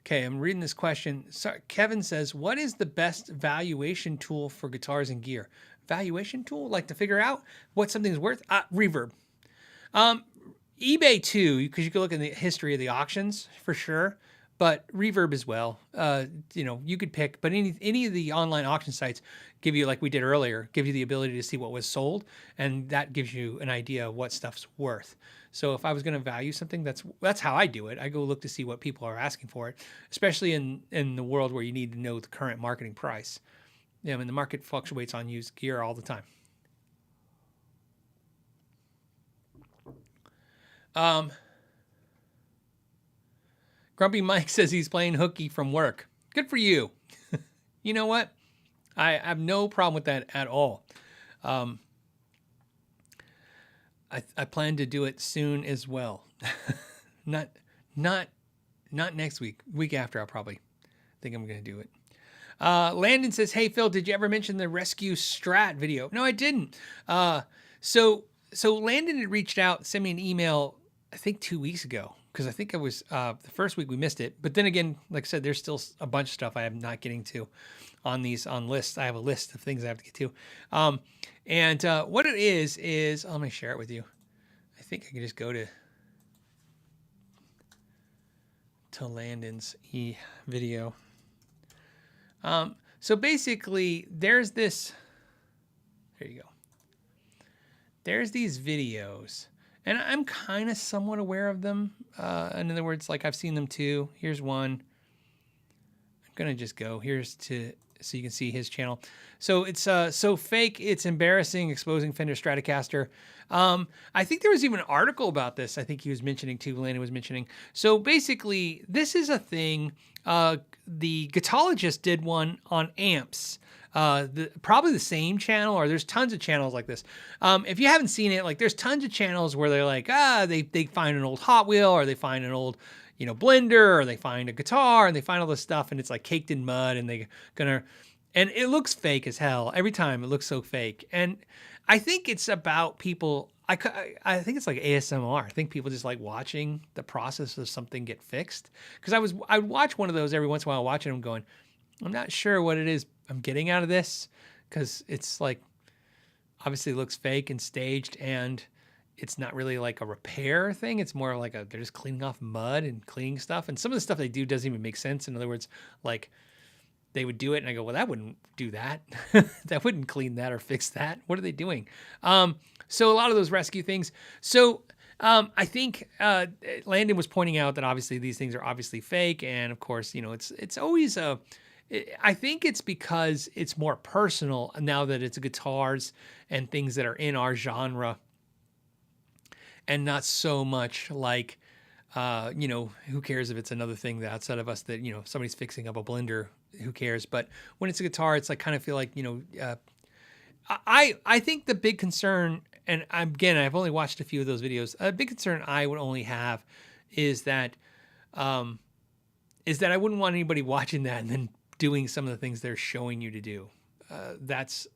Okay, I'm reading this question. Sorry, Kevin says, what is the best valuation tool for guitars and gear? Valuation tool? Like to figure out what something's worth? Reverb. eBay too, because you can look in the history of the auctions for sure, but Reverb as well. You could pick, but any of the online auction sites give you, like we did earlier, give you the ability to see what was sold, and that gives you an idea of what stuff's worth. So if I was going to value something, that's how I do it. I go look to see what people are asking for it, especially in the world where you need to know the current marketing price. The market fluctuates on used gear all the time. Grumpy Mike says he's playing hooky from work. Good for you. You know what? I have no problem with that at all. I plan to do it soon as well. not next week. Week after, I'll probably think I'm going to do it. Landon says, "Hey Phil, did you ever mention the rescue strat video?" No, I didn't. So Landon had reached out, sent me an email, I think 2 weeks ago, because I think it was the first week we missed it. But then again, like I said, there's still a bunch of stuff I am not getting to on lists. I have a list of things I have to get to. And what it is, let me share it with you. I think I can just go to Landon's video. So basically, there's this. There you go. There's these videos, and I'm kind of somewhat aware of them. In other words, like I've seen them too. Here's one. I'm gonna just go. Here's to so you can see his channel. So it's so fake. It's embarrassing. Exposing Fender Stratocaster. I think there was even an article about this. I think he was mentioning too. Landon was mentioning. So basically, this is a thing. The Guitologist did one on amps. Probably the same channel, or there's tons of channels like this. If you haven't seen it, like there's tons of channels where they're like, they find an old Hot Wheel, or they find an old, blender, or they find a guitar, and they find all this stuff, and it's like caked in mud, and and it looks fake as hell. Every time it looks so fake. And I think it's about people, I think it's like ASMR. I think people just like watching the process of something get fixed. Because I would watch one of those every once in a while, watching them going, I'm not sure what it is I'm getting out of this, because it's like, obviously it looks fake and staged, and it's not really like a repair thing. It's more like they're just cleaning off mud and cleaning stuff. And some of the stuff they do doesn't even make sense. In other words, like they would do it and I go, well, that wouldn't do that. That wouldn't clean that or fix that. What are they doing? So a lot of those rescue things. So I think Landon was pointing out that obviously these things are obviously fake. And of course, it's always I think it's because it's more personal now that it's guitars and things that are in our genre, and not so much like, who cares if it's another thing that outside of us that, somebody's fixing up a blender, who cares? But when it's a guitar, it's like kind of feel like, I think the big concern, and again, I've only watched a few of those videos. A big concern I would only have is that I wouldn't want anybody watching that and then doing some of the things they're showing you to do. That's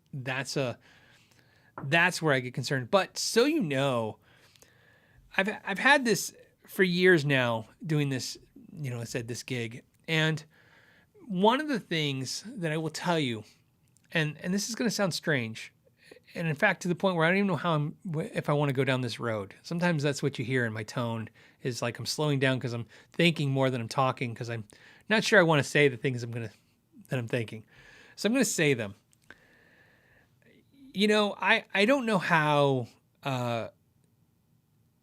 where I get concerned. But so I've had this for years now, doing this, I said this gig, and one of the things that I will tell you, and this is going to sound strange, and in fact to the point where I don't even know if I want to go down this road. Sometimes that's what you hear in my tone, is like I'm slowing down because I'm thinking more than I'm talking, because I'm not sure I want to say the things that I'm thinking. So I'm going to say them. I don't know how I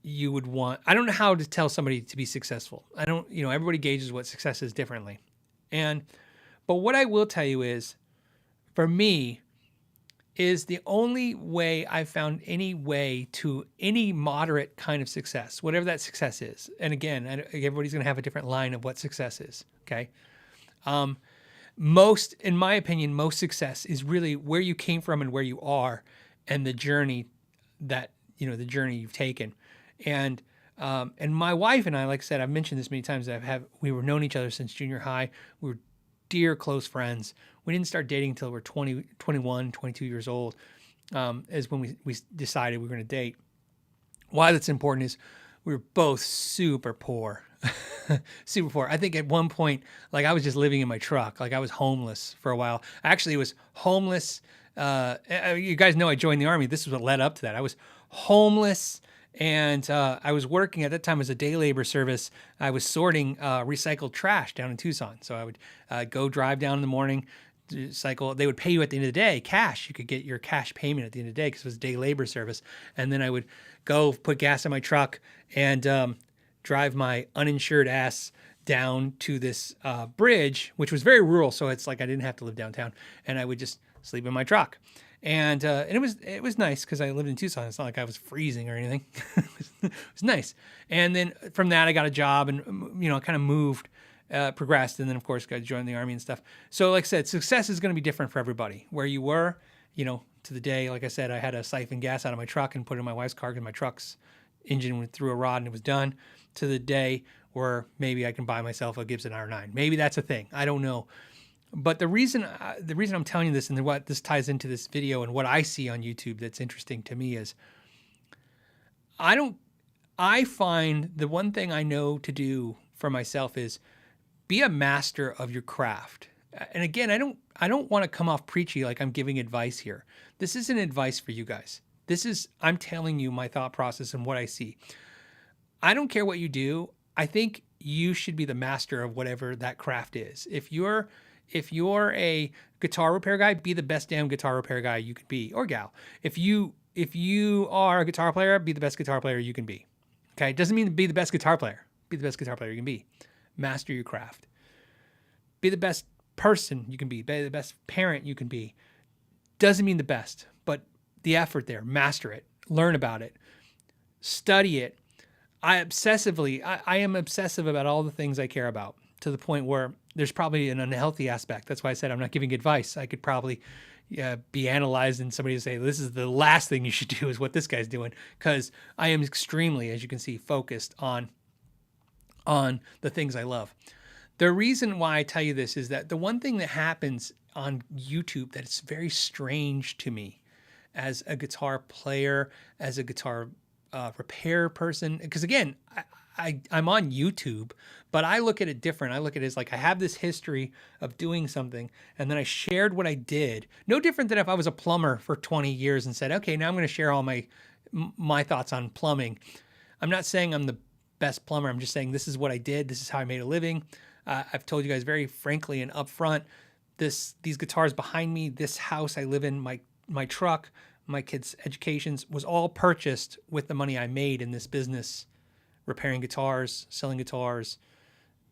don't know how to tell somebody to be successful. I don't, everybody gauges what success is differently. But what I will tell you is, for me, is the only way I've found any way to any moderate kind of success, whatever that success is. And again, everybody's going to have a different line of what success is. Okay. In my opinion, most success is really where you came from and where you are, and the journey the journey you've taken. And my wife and I, like I said, I've mentioned this many times, we were known each other since junior high. We were dear, close friends. We didn't start dating until we were 20, 21, 22 years old, is when we decided we were going to date. Why that's important is we were both super poor. Super poor. I think at one point, like I was just living in my truck. Like I was homeless for a while. I actually was homeless. You guys know I joined the Army. This is what led up to that. I was homeless, and I was working at that time as a day labor service. I was sorting recycled trash down in Tucson. So I would go drive down in the morning, cycle. They would pay you at the end of the day, cash. You could get your cash payment at the end of the day because it was a day labor service. And then I would go put gas in my truck and drive my uninsured ass down to this bridge, which was very rural. So it's like I didn't have to live downtown, and I would just sleep in my truck. And it was nice because I lived in Tucson. It's not like I was freezing or anything. It was nice. And then from that, I got a job and, kind of moved, progressed. And then, of course, got to join the Army and stuff. So like I said, success is going to be different for everybody. Where you were, to the day, like I said, I had to siphon gas out of my truck and put it in my wife's car because my truck's engine went through a rod and it was done, to the day where maybe I can buy myself a Gibson R9. Maybe that's a thing. I don't know. But the reason I'm telling you this, and what this ties into this video and what I see on YouTube that's interesting to me is I find the one thing I know to do for myself is be a master of your craft. And again, I don't want to come off preachy like I'm giving advice here. This isn't advice for you guys. I'm telling you my thought process and what I see. I don't care what you do. I think you should be the master of whatever that craft is. If you're a guitar repair guy, be the best damn guitar repair guy you can be, or gal. If you are a guitar player, be the best guitar player you can be. Okay? It doesn't mean to be the best guitar player. Be the best guitar player you can be. Master your craft. Be the best person you can be the best parent you can be. Doesn't mean the best, but the effort there, master it, learn about it, study it. I am obsessive about all the things I care about, to the point where there's probably an unhealthy aspect. That's why I said I'm not giving advice. I could probably be analyzed and somebody would say, this is the last thing you should do is what this guy's doing, because I am extremely, as you can see, focused on the things I love. The reason why I tell you this is that the one thing that happens on YouTube that's very strange to me as a guitar player, as a guitar repair person, because again, I'm on YouTube, but I look at it different. I look at it as like I have this history of doing something, and then I shared what I did. No different than if I was a plumber for 20 years and said, okay, now I'm going to share all my thoughts on plumbing. I'm not saying I'm the best plumber. I'm just saying this is what I did. This is how I made a living. I've told you guys very frankly and upfront, these guitars behind me, this house I live in, my truck, my kids' educations was all purchased with the money I made in this business, repairing guitars, selling guitars,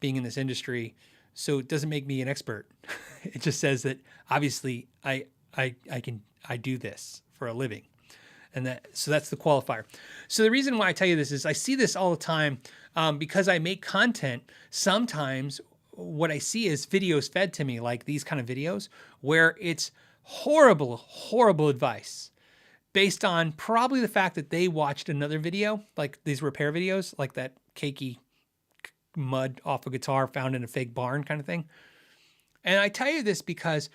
being in this industry. So it doesn't make me an expert. It just says that obviously I do this for a living. So that's the qualifier. So the reason why I tell you this is I see this all the time because I make content. Sometimes what I see is videos fed to me, like these kind of videos, where it's horrible, horrible advice based on probably the fact that they watched another video, like these repair videos, like that cakey mud off a guitar found in a fake barn kind of thing. And I tell you this because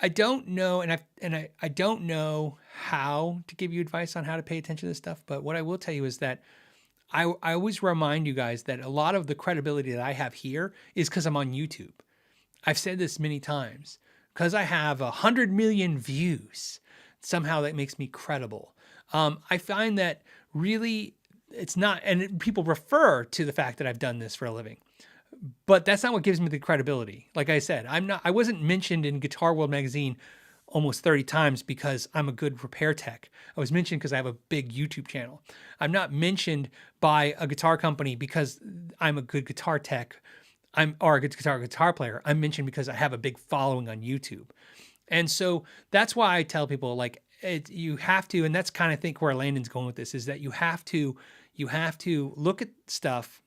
I don't know, and I don't know how to give you advice on how to pay attention to this stuff. But what I will tell you is that I always remind you guys that a lot of the credibility that I have here is because I'm on YouTube. I've said this many times. Because I have 100 million views, somehow that makes me credible. I find that really it's not, and people refer to the fact that I've done this for a living. But that's not what gives me the credibility. Like I said, I wasn't mentioned in Guitar World magazine almost 30 times because I'm a good repair tech. I was mentioned because I have a big YouTube channel. I'm not mentioned by a guitar company because I'm a good guitar tech. Or a good guitar player. I'm mentioned because I have a big following on YouTube. And so that's why I tell people, like, you have to, and that's kind of think where Landon's going with this, is that you have to look at stuff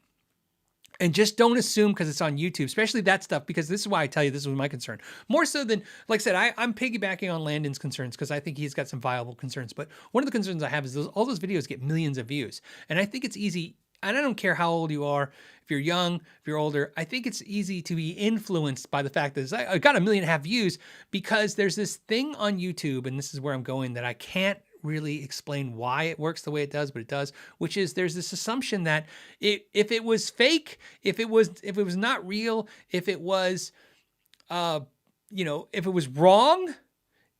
and just don't assume because it's on YouTube, especially that stuff, because this is why I tell you this was my concern. More so than, like I said, I'm piggybacking on Landon's concerns because I think he's got some viable concerns. But one of the concerns I have is all those videos get millions of views. And I think it's easy, and I don't care how old you are, if you're young, if you're older, I think it's easy to be influenced by the fact that I got 1.5 million views because there's this thing on YouTube, and this is where I'm going, that I can't really explain why it works the way it does, but it does, which is there's this assumption that if it was fake, if it was not real, if it was, if it was wrong,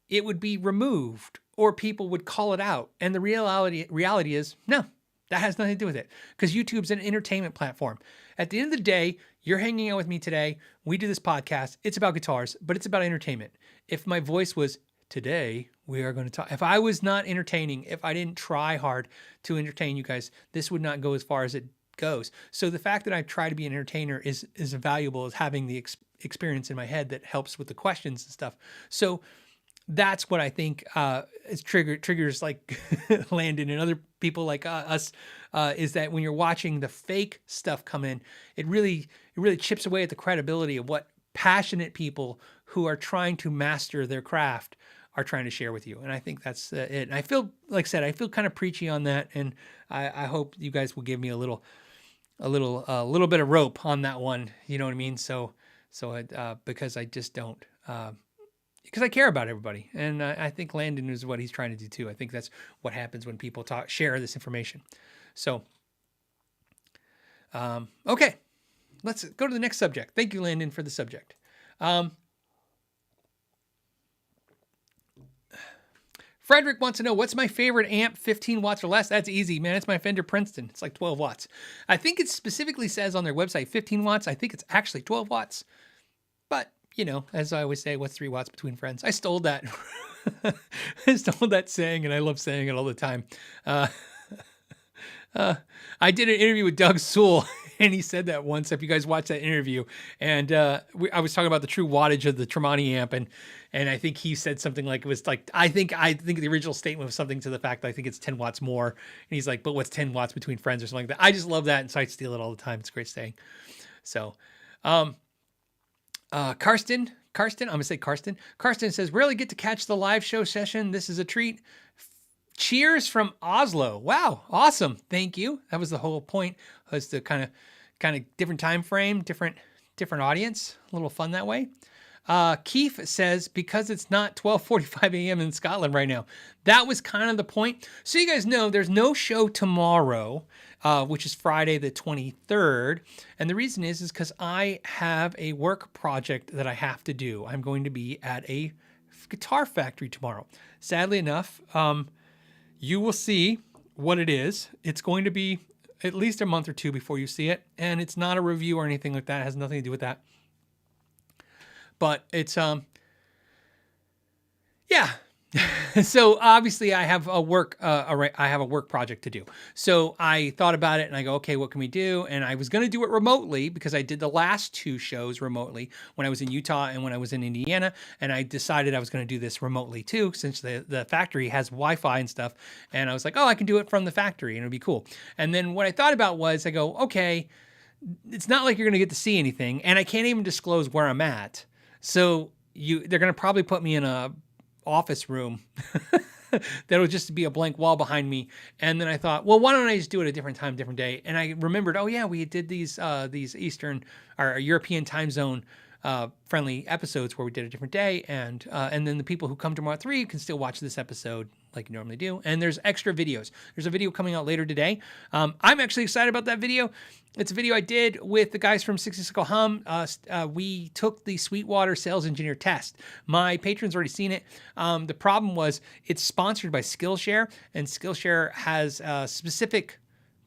it would be removed or people would call it out. And the reality is, no. That has nothing to do with it, because YouTube's an entertainment platform. At the end of the day, you're hanging out with me today. We do this podcast. It's about guitars, but it's about entertainment. If my voice was, today we are going to talk, if I was not entertaining, if I didn't try hard to entertain you guys, this would not go as far as it goes. So the fact that I try to be an entertainer is as valuable as having the experience in my head that helps with the questions and stuff. So that's what I think is triggers like Landon and other people like us, is that when you're watching the fake stuff come in, it really chips away at the credibility of what passionate people who are trying to master their craft are trying to share with you. And I think that's it. And I feel, like I said, I feel kind of preachy on that. And I hope you guys will give me a little bit of rope on that one. You know what I mean? So because I just don't, because I care about everybody. And I think Landon is what he's trying to do too. I think that's what happens when people share this information. So, okay, let's go to the next subject. Thank you, Landon, for the subject. Frederick wants to know, what's my favorite amp, 15 watts or less? That's easy, man. It's my Fender Princeton. It's like 12 watts. I think it specifically says on their website 15 watts. I think it's actually 12 watts. But, you know, as I always say, what's 3 watts between friends? I stole that. I stole that saying, and I love saying it all the time. I did an interview with Doug Sewell, and he said that once, if you guys watched that interview. And I was talking about the true wattage of the Tremonti amp, and I think he said something like, it was like, I think the original statement was something to the fact that I think it's 10 watts more. And he's like, but what's 10 watts between friends or something like that? I just love that, and so I steal it all the time. It's a great saying. So, Karsten, I'm going to say Karsten. Karsten says, rarely get to catch the live show session. This is a treat. Cheers from Oslo. Wow. Awesome. Thank you. That was the whole point, was the kind of different time frame, different audience, a little fun that way. Keith says, because it's not 12:45 a.m. in Scotland right now. That was kind of the point. So you guys know there's no show tomorrow, which is Friday the 23rd. And the reason is because I have a work project that I have to do. I'm going to be at a guitar factory tomorrow. Sadly enough, you will see what it is. It's going to be at least a month or two before you see it. And it's not a review or anything like that. It has nothing to do with that. But it's, yeah. So obviously I have a work project to do. So I thought about it and I go, okay, what can we do? And I was going to do it remotely because I did the last 2 shows remotely when I was in Utah and when I was in Indiana. And I decided I was going to do this remotely too, since the factory has Wi-Fi and stuff. And I was like, oh, I can do it from the factory and it'll be cool. And then what I thought about was, I go, okay, it's not like you're going to get to see anything. And I can't even disclose where I'm at. So they're going to probably put me in a office room that'll just be a blank wall behind me. And then I thought, well, why don't I just do it a different time, different day? And I remembered, oh yeah, we did these Eastern or European time zone friendly episodes where we did a different day. And then the people who come tomorrow at 3 can still watch this episode like you normally do. And there's extra videos. There's a video coming out later today. I'm actually excited about that video. It's a video I did with the guys from 60 Hum. We took the Sweetwater sales engineer test. My patrons already seen it. The problem was it's sponsored by Skillshare, and Skillshare has specific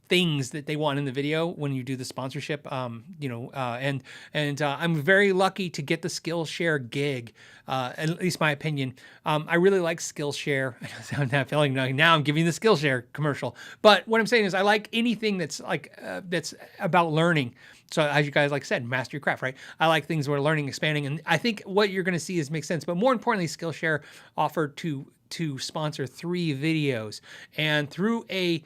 things that they want in the video when you do the sponsorship, and I'm very lucky to get the Skillshare gig, at least my opinion. I really like Skillshare. I'm not feeling now I'm giving the Skillshare commercial, but what I'm saying is I like anything that's like that's about learning. So as you guys like said, master your craft, right? I like things where learning, expanding, and I think what you're going to see is makes sense. But more importantly, Skillshare offered to sponsor 3 videos, and through a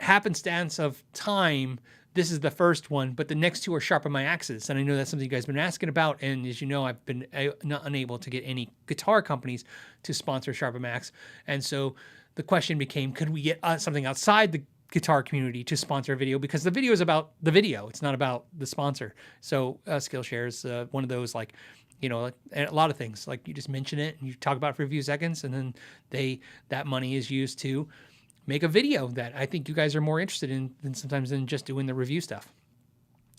happenstance of time, this is the first one, but the next 2 are Sharpen My Axes. And I know that's something you guys have been asking about. And as you know, I've been not unable to get any guitar companies to sponsor Sharpen My Axe. And so the question became, could we get something outside the guitar community to sponsor a video? Because the video is about the video. It's not about the sponsor. So Skillshare is one of those, like, you know, like, a lot of things, like you just mention it and you talk about it for a few seconds, and then that money is used to make a video that I think you guys are more interested in than sometimes than just doing the review stuff.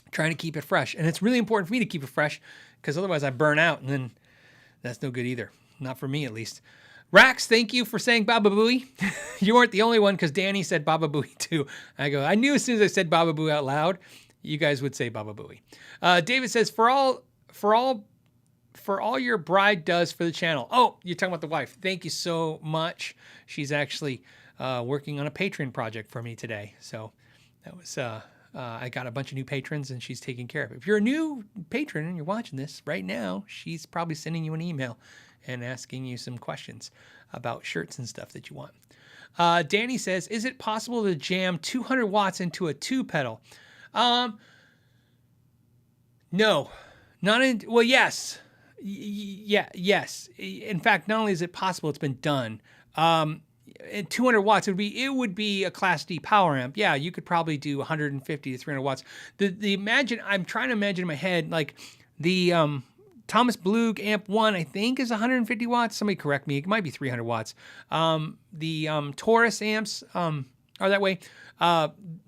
Trying to keep it fresh. And it's really important for me to keep it fresh, because otherwise I burn out, and then that's no good either. Not for me, at least. Rax, thank you for saying Baba Booey. You weren't the only one, because Danny said Baba Booey too. I knew as soon as I said Baba Booey out loud, you guys would say Baba Booey. David says, for all your bride does for the channel. Oh, you're talking about the wife. Thank you so much. She's actually working on a Patreon project for me today. So that was, I got a bunch of new patrons, and she's taking care of it. If you're a new patron and you're watching this right now, she's probably sending you an email and asking you some questions about shirts and stuff that you want. Danny says, is it possible to jam 200 watts into a 2 pedal? No, well, yes. Yes. In fact, not only is it possible, it's been done. At 200 watts, it would be a Class D power amp. Yeah, you could probably do 150 to 300 watts. I'm trying to imagine in my head, like the Thomas Blug amp 1, I think, is 150 watts. Somebody correct me. It might be 300 watts. The Taurus amps are that way.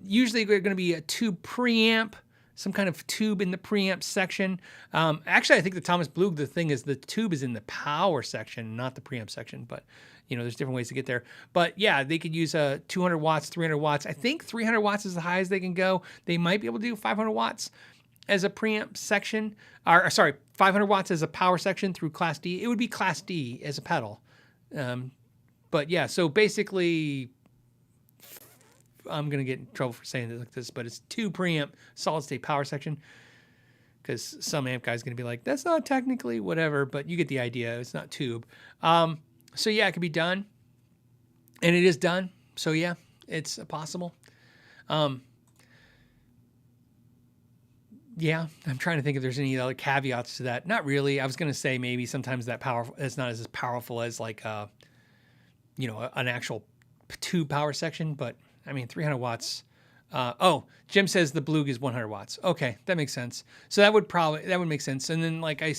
Usually they're going to be a tube preamp, some kind of tube in the preamp section. Actually, I think the Thomas Blug, the thing is the tube is in the power section, not the preamp section. But, there's different ways to get there. But, yeah, they could use 200 watts, 300 watts. I think 300 watts is the highest they can go. They might be able to do 500 watts as a preamp section. 500 watts as a power section through Class D. It would be Class D as a pedal. But, yeah, so basically, I'm going to get in trouble for saying it like this, but it's 2 preamp solid state power section, because some amp guy's going to be like, that's not technically whatever, but you get the idea. It's not tube. So yeah, it can be done, and it is done. So yeah, it's possible. Yeah, I'm trying to think if there's any other caveats to that. Not really. I was going to say maybe sometimes that powerful, it's not as powerful as like, an actual tube power section, but I mean, 300 watts. Jim says the Blug is 100 watts. Okay, that makes sense. So that would make sense. And then like I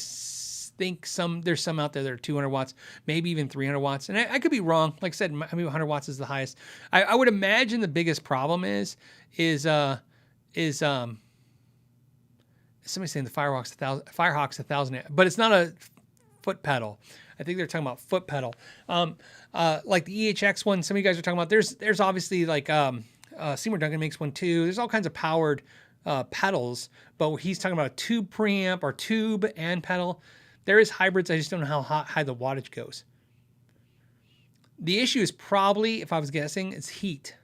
think there's some out there that are 200 watts, maybe even 300 watts. And I could be wrong. Like I said, 100 watts is the highest. I would imagine the biggest problem is somebody saying the Firehawk's 1,000, but it's not a foot pedal. I think they're talking about foot pedal. Like the EHX one, some of you guys are talking about. There's obviously like Seymour Duncan makes one too. There's all kinds of powered pedals, but he's talking about a tube preamp or tube and pedal. There is hybrids. I just don't know how high the wattage goes. The issue is probably, if I was guessing, it's heat.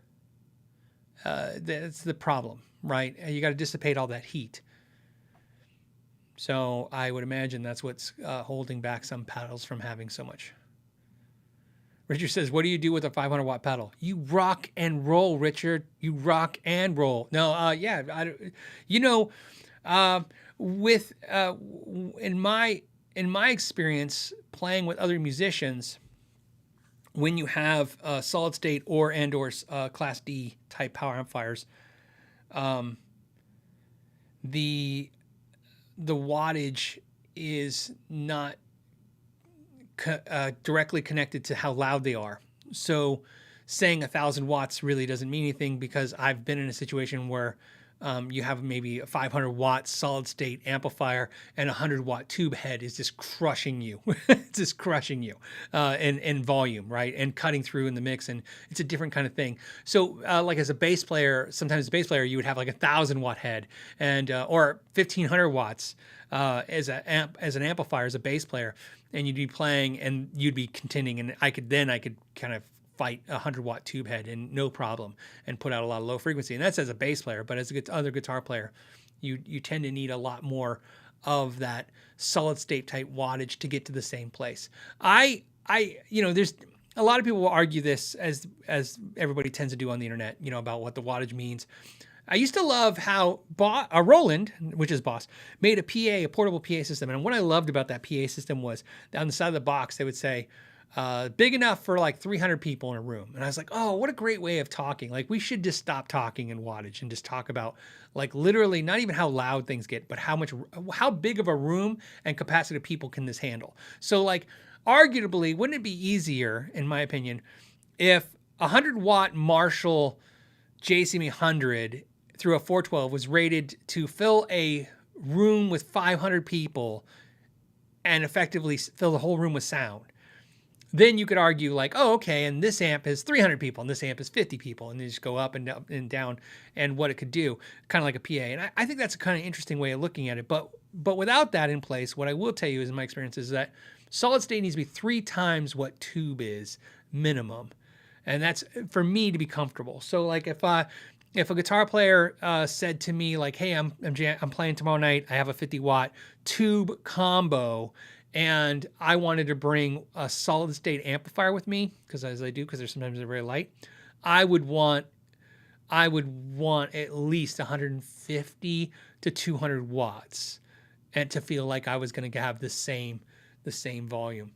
That's the problem, right? You got to dissipate all that heat. So I would imagine that's what's holding back some pedals from having so much. Richard says, what do you do with a 500 watt pedal? You rock and roll, Richard. You rock and roll. No, in my experience playing with other musicians, when you have solid state or Class D type power amplifiers, the wattage is not directly connected to how loud they are. So saying 1,000 watts really doesn't mean anything, because I've been in a situation where you have maybe a 500 watt solid state amplifier and a 100 watt tube head is just crushing you. It's just crushing you in volume, right? And cutting through in the mix. And it's a different kind of thing. So like as a bass player, sometimes as a bass player, you would have like 1,000 watt head and or 1,500 watts as an amplifier as a bass player. And you'd be playing and you'd be contending, and I could kind of fight a 100 watt tube head and no problem and put out a lot of low frequency. And that's as a bass player, but as other guitar player, you tend to need a lot more of that solid state type wattage to get to the same place. There's a lot of people will argue this, as everybody tends to do on the internet, about what the wattage means. I used to love how Roland, which is Boss, made a portable PA system. And what I loved about that PA system was on the side of the box, they would say, big enough for like 300 people in a room. And I was like, oh, what a great way of talking. Like, we should just stop talking in wattage and just talk about, like, literally not even how loud things get, but how big of a room and capacity of people can this handle. So, like, arguably, wouldn't it be easier, in my opinion, if a 100 watt Marshall JCM 100 through a 412 was rated to fill a room with 500 people and effectively fill the whole room with sound? Then you could argue like, oh, okay, and this amp is 300 people and this amp is 50 people, and they just go up and down and what it could do, kind of like a PA. And I think that's a kind of interesting way of looking at it. But without that in place, what I will tell you is, in my experience, is that solid state needs to be 3 times what tube is minimum. And that's for me to be comfortable. So like if a guitar player said to me like, hey, I'm playing tomorrow night, I have a 50 watt tube combo, and I wanted to bring a solid state amplifier with me, because they're sometimes very light, I would want at least 150 to 200 watts, and to feel like I was going to have the same volume.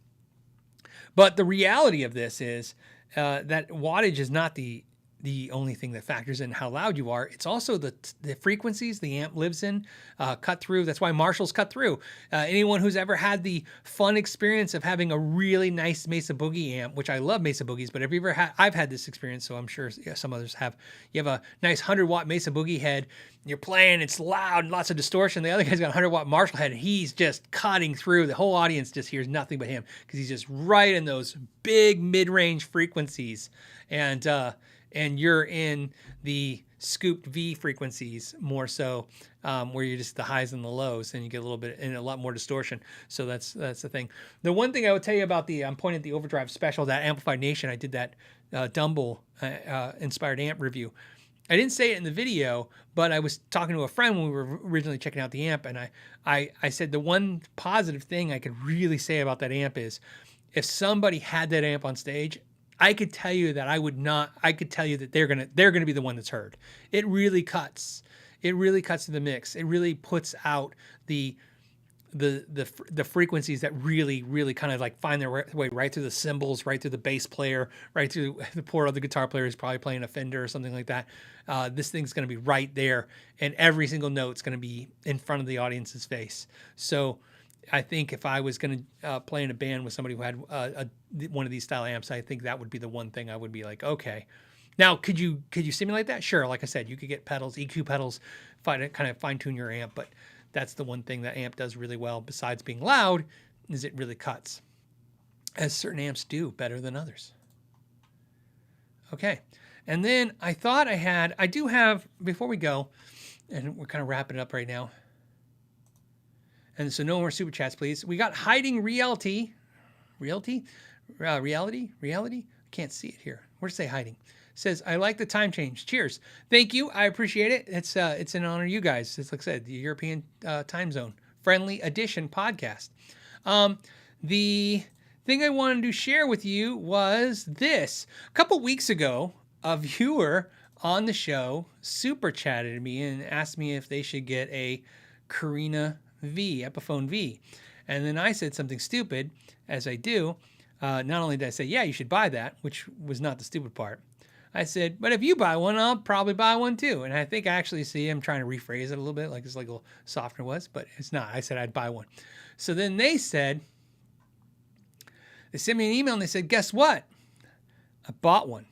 But the reality of this is that wattage is not the the only thing that factors in how loud you are. It's also the frequencies the amp lives in, cut through. That's why Marshall's cut through. Anyone who's ever had the fun experience of having a really nice Mesa Boogie amp, which I love Mesa Boogies, but have you ever had, I've had this experience, so I'm sure some others have. You have a nice 100-watt Mesa Boogie head, you're playing, it's loud, lots of distortion. The other guy's got a 100-watt Marshall head, and he's just cutting through. The whole audience just hears nothing but him because he's just right in those big mid-range frequencies. And you're in the scooped V frequencies more so, where you're just the highs and the lows, and you get a little bit and a lot more distortion. So that's the thing. The one thing I would tell you about I'm pointing at the Overdrive Special, that Amplified Nation. I did that Dumble inspired amp review. I didn't say it in the video, but I was talking to a friend when we were originally checking out the amp, and I said the one positive thing I could really say about that amp is if somebody had that amp on stage, I could tell you that I could tell you that they're gonna be the one that's heard. It really cuts. It really cuts to the mix. It really puts out the frequencies that really kind of like find their way right through the cymbals, right through the bass player, right through the poor other guitar player who's probably playing a Fender or something like that. This thing's going to be right there, and every single note's going to be in front of the audience's face. So I think if I was going to play in a band with somebody who had one of these style amps, I think that would be the one thing I would be like, okay. Now, could you simulate that? Sure. Like I said, you could get pedals, EQ pedals, kind of fine tune your amp, but that's the one thing that amp does really well, besides being loud, is it really cuts, as certain amps do better than others. Okay. And then I thought I do have, before we go, and we're kind of wrapping it up right now. And so no more super chats, please. We got Hiding Reality. Reality? I can't see it here. Where's it say Hiding? Says, I like the time change. Cheers. Thank you. I appreciate it. It's an honor to you guys. It's like I said, the European time zone friendly edition podcast. The thing I wanted to share with you was this. A couple weeks ago, a viewer on the show super chatted me and asked me if they should get a Carina V, Epiphone V. And then I said something stupid, as I do. Not only did I say, yeah, you should buy that, which was not the stupid part. I said, but if you buy one, I'll probably buy one too. And I think I actually see him trying to rephrase it a little bit, like it's like a little softer was, but it's not. I said I'd buy one. So then they sent me an email and they said, guess what? I bought one.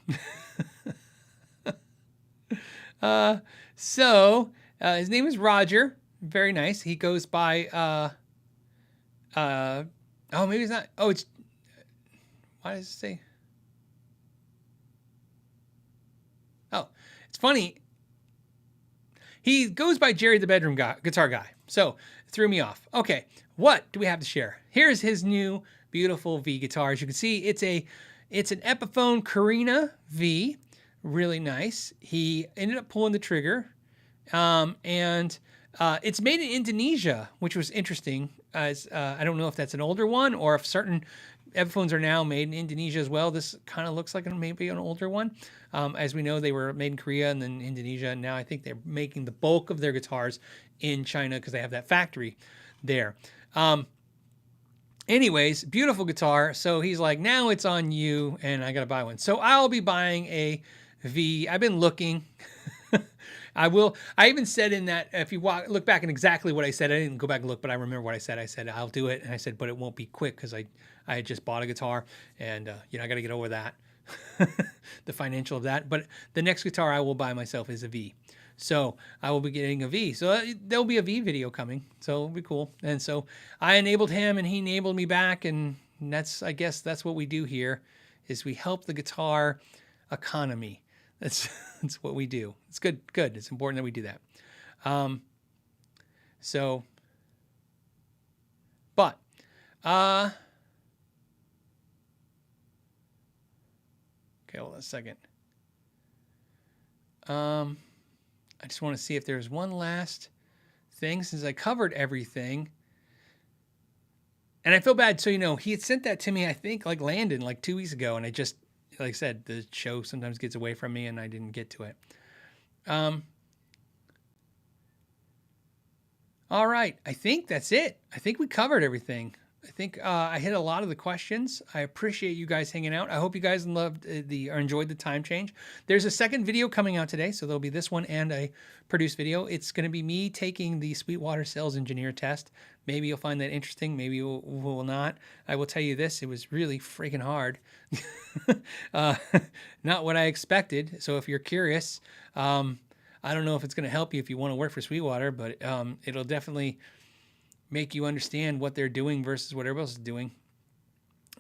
His name is Roger. Very nice. He goes by, maybe it's not. Oh, it's, why does it say? Oh, it's funny. He goes by Jerry the Bedroom Guy, Guitar Guy. So it threw me off. Okay, what do we have to share? Here's his new beautiful V guitar. As you can see, it's an Epiphone Carina V. Really nice. He ended up pulling the trigger, and it's made in Indonesia, which was interesting. As I don't know if that's an older one or if certain Epiphones are now made in Indonesia as well. This kind of looks like maybe an older one. As we know, they were made in Korea and then Indonesia. And now I think they're making the bulk of their guitars in China because they have that factory there. Anyways, beautiful guitar. So he's like, now it's on you, and I got to buy one. So I'll be buying a V. I've been looking. I will. I even said in that, if you look back at exactly what I said, I didn't go back and look, but I remember what I said. I said, I'll do it. And I said, but it won't be quick because I had just bought a guitar and, I got to get over that, the financial of that. But the next guitar I will buy myself is a V. So I will be getting a V. So there'll be a V video coming. So it'll be cool. And so I enabled him and he enabled me back. And I guess that's what we do here is we help the guitar economy. That's what we do. It's good. It's important that we do that. Okay, hold on a second. I just want to see if there's one last thing since I covered everything. And I feel bad. So, he had sent that to me, I think, like Landon, like 2 weeks ago. And I just, like I said, the show sometimes gets away from me and I didn't get to it. All right. I think that's it. I think we covered everything. I think I hit a lot of the questions. I appreciate you guys hanging out. I hope you guys loved or enjoyed the time change. There's a second video coming out today, so there'll be this one and a produced video. It's going to be me taking the Sweetwater sales engineer test. Maybe you'll find that interesting. Maybe you will not. I will tell you this: it was really freaking hard. Not what I expected. So if you're curious, I don't know if it's going to help you if you want to work for Sweetwater, but it'll definitely make you understand what they're doing versus what everybody else is doing.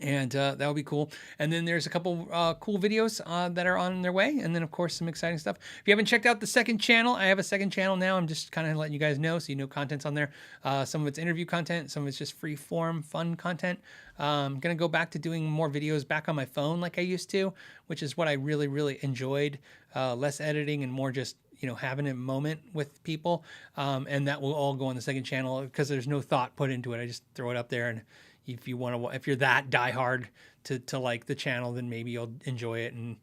And that would be cool. And then there's a couple cool videos that are on their way. And then, of course, some exciting stuff. If you haven't checked out the second channel, I have a second channel now. I'm just kind of letting you guys know so you know content's on there. Some of it's interview content. Some of it's just free form, fun content. I'm going to go back to doing more videos back on my phone like I used to, which is what I really, really enjoyed. Less editing and more just having a moment with people. And that will all go on the second channel because there's no thought put into it. I just throw it up there. And if you're that diehard to like the channel, then maybe you'll enjoy it. And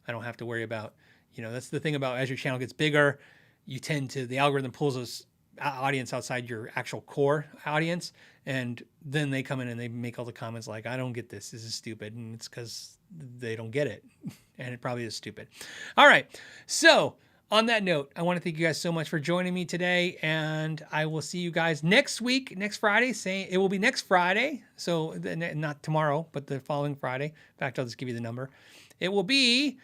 I don't have to worry about, that's the thing about as your channel gets bigger, the algorithm pulls this audience outside your actual core audience. And then they come in and they make all the comments like, I don't get this. This is stupid. And it's because they don't get it. And it probably is stupid. All right. So, on that note, I want to thank you guys so much for joining me today, and I will see you guys next week, next Friday. It will be next Friday, so not tomorrow, but the following Friday. In fact, I'll just give you the number. It will be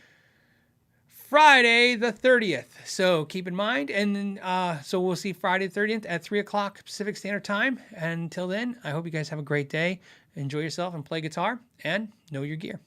Friday the 30th, so keep in mind. And then, so we'll see Friday the 30th at 3 o'clock Pacific Standard Time. And until then, I hope you guys have a great day. Enjoy yourself and play guitar, and know your gear.